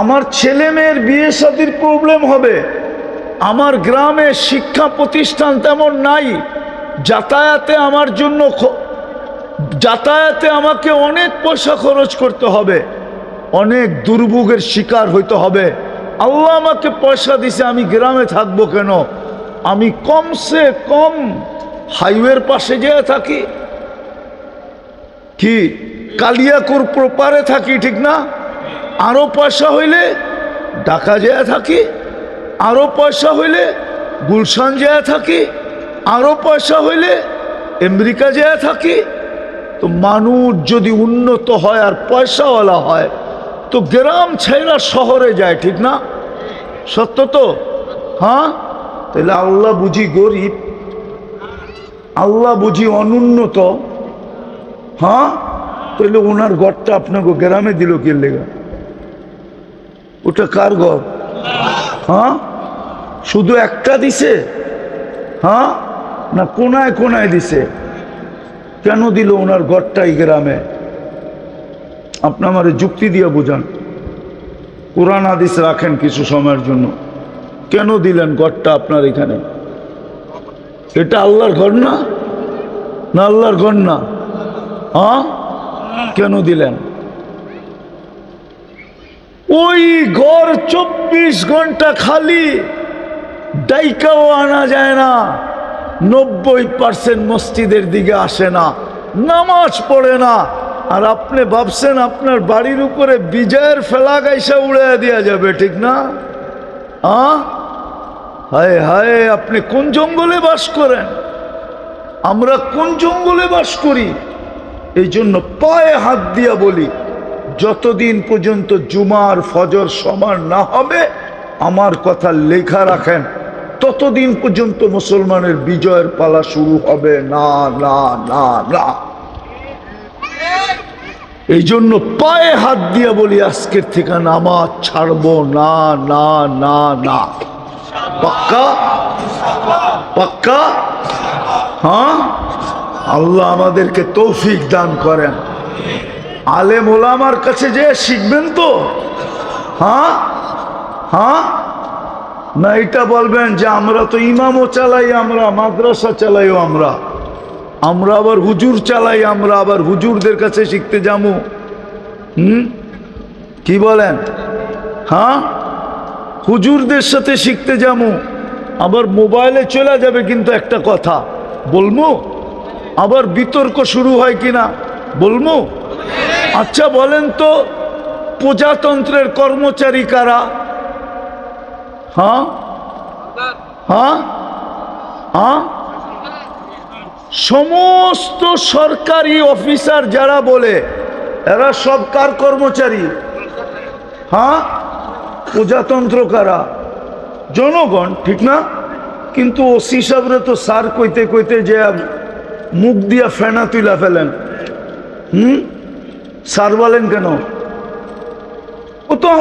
আমার ছেলে মেয়ের বিয়ে শাদীর প্রবলেম হবে। আমার গ্রামে শিক্ষা প্রতিষ্ঠান তেমন নাই, যাতায়াতে আমার জন্য যাতায়াতে আমাকে অনেক পয়সা খরচ করতে হবে, অনেক দুর্ভোগের শিকার হইতে হবে। আল্লাহ আমাকে পয়সা দিছে, আমি গ্রামে থাকবো কেন? আমি কমসে কম হাইওয়ের পাশে যেয়ে থাকি, কি কালিয়াকুর প্রপারে থাকি, ঠিক না? আরো পয়সা হইলে ঢাকা যেয়ে থাকি, আরো পয়সা হইলে গুলশান যেয়ে থাকি, আরো পয়সা হইলে আমেরিকা যেয়ে থাকি। তো মানুষ যদি উন্নত হয় আর পয়সাওয়ালা হয় তো গ্রাম ছেড়া শহরে যায়, ঠিক না? সত্য তো? হ্যাঁ। তাহলে আল্লাহ বুঝি গরিব, আল্লাহ বুঝি অনুন্নত? হ্যাঁ। তাহলে ওনার ঘরটা আপনাকে গ্রামে দিল কে লেগা? ওটা কার ঘর? হ্যাঁ। শুধু একটা দিছে? হ্যাঁ, না কোনায় কোনায় দিছে? কেন দিল ওনার ঘরটাই গ্রামে? আপনি আমার যুক্তি দিয়ে বুঝান। কোরআন হাদিস রাখেন কিছু সময়ের জন্য, কেন দিলেন ঘরটা আপনার এখানে? এটা আল্লাহর ঘর না? না আল্লাহর ঘর না? হ্যাঁ, কেন দিলেন? ওই ঘর 24 ঘন্টা খালি, ডাইকাও আনা যায় না। 90% মসজিদের দিকে আসে না, নামাজ পড়ে না। আর আপনি ভাবছেন আপনার বাড়ির উপরে বিজয়ের ফেলা গাইসা উড়ে দেওয়া যাবে, ঠিক না? হায় হায়, আপনি কোন জঙ্গলে বাস করেন? আমরা কোন জঙ্গলে বাস করি? এই জন্য পায়ে হাত দিয়া বলি, যতদিন পর্যন্ত জুমার ফজর সমান না হবে, আমার কথা লেখা রাখেন, ততদিন পর্যন্ত মুসলমানের বিজয়ের পালা শুরু হবে না না না না। এই জন্য পায়ে হাত দিয়ে বলি, আজকের থেকে নামাজ ছাড়বো না না না না। পাক্কা? পাক্কা? হ্যাঁ। আল্লাহ আমাদেরকে তৌফিক দান করেন। আলেম ওলামার কাছে যে শিখবেন তো? হ্যাঁ হ্যাঁ। না এটা বলবেন যে আমরা তো ইমামও চালাই, আমরা মাদ্রাসা চালাইও, আমরা আবার হুজুর চালাই, আমরা আবার হুজুরদের কাছে শিখতে যাবো। কি বলেন? হ্যাঁ, হুজুরদের সাথে শিখতে যাবো, আবার মোবাইলে চলে যাবে। কিন্তু একটা কথা বলবো, আবার বিতর্ক শুরু হয় কিনা বলবো। আচ্ছা বলেন তো, প্রজাতন্ত্রের কর্মচারী কারা? হ্যাঁ, হ্যাঁ হ্যাঁ, সমস্ত সরকারি অফিসার যারা বলে এরা সব কার কর্মচারী? হ্যাঁ, প্রজাতন্ত্র কারা? জনগণ, ঠিক না? কিন্তু ওসি সাহেবরে তো স্যার কইতে কইতে যে মুখ দিয়া ফেনা তুলা ফেলেন। স্যার বলেন কেন?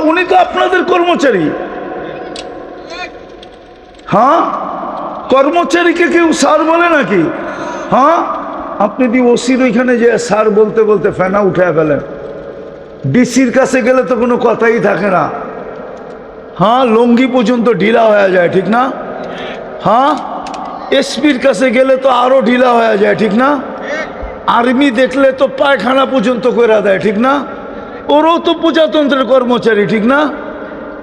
উনি তো আপনাদের কর্মচারী। হ্যাঁ, কর্মচারীকে কেউ স্যার বলে নাকি? হ্যাঁ, আপনি দি ওসির ওইখানে যে স্যার বলতে বলতে ফেনা উঠে ফেলেন। ডিসির কাছে গেলে তো কোনো কথাই থাকে না। হ্যাঁ, লঙ্গি পর্যন্ত ঢিলা হয়ে যায়, ঠিক না? হ্যাঁ, এসপির কাছে গেলে তো আরো ঢিলা হয়ে যায়, ঠিক না? আর্মি দেখলে তো পায়খানা পর্যন্ত করে দেয়, ঠিক না? ওরও তো প্রজাতন্ত্রের কর্মচারী, ঠিক না?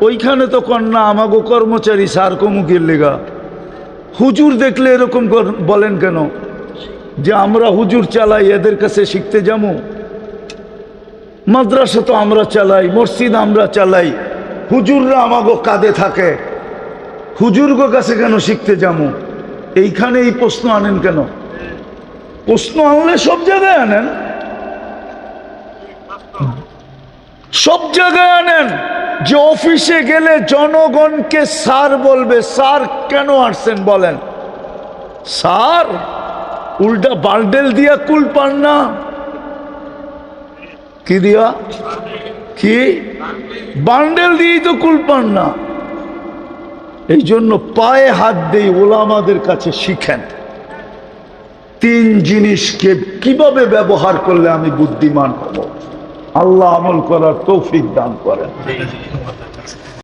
ওইখানে তো কন্যা আমাগো কর্মচারী স্যার কমুকের লেগা। হুজুর দেখলে এরকম বলেন কেন যে আমরা হুজুর চালাই, এদের কাছে শিখতে যাবো? মাদ্রাসা তো আমরা চালাই, মসজিদ আমরা চালাই, হুজুররা আমাগো কাঁধে থাকে, হুজুরগো কাছে কেন শিখতে যাবো? এইখানে এই প্রশ্ন আনেন কেন? প্রশ্ন আনলে সব জায়গায় আনেন, সব জায়গায় আনেন। যে অফিসে গেলে জনগণকে স্যার বলবে, স্যার কেন আসছেন বলেন? স্যার উল্টা বান্ডেল দিয়া কুল পান না? কি দিয়া? কি বান্ডেল দিয়েই তো কুল পান না। এই জন্য পায়ে হাত দেই, ওলামাদের কাছে শিখেন তিন জিনিসকে কিভাবে ব্যবহার করলে আমি বুদ্ধিমান হব। আল্লাহ আমল করার তৌফিক দান করেন।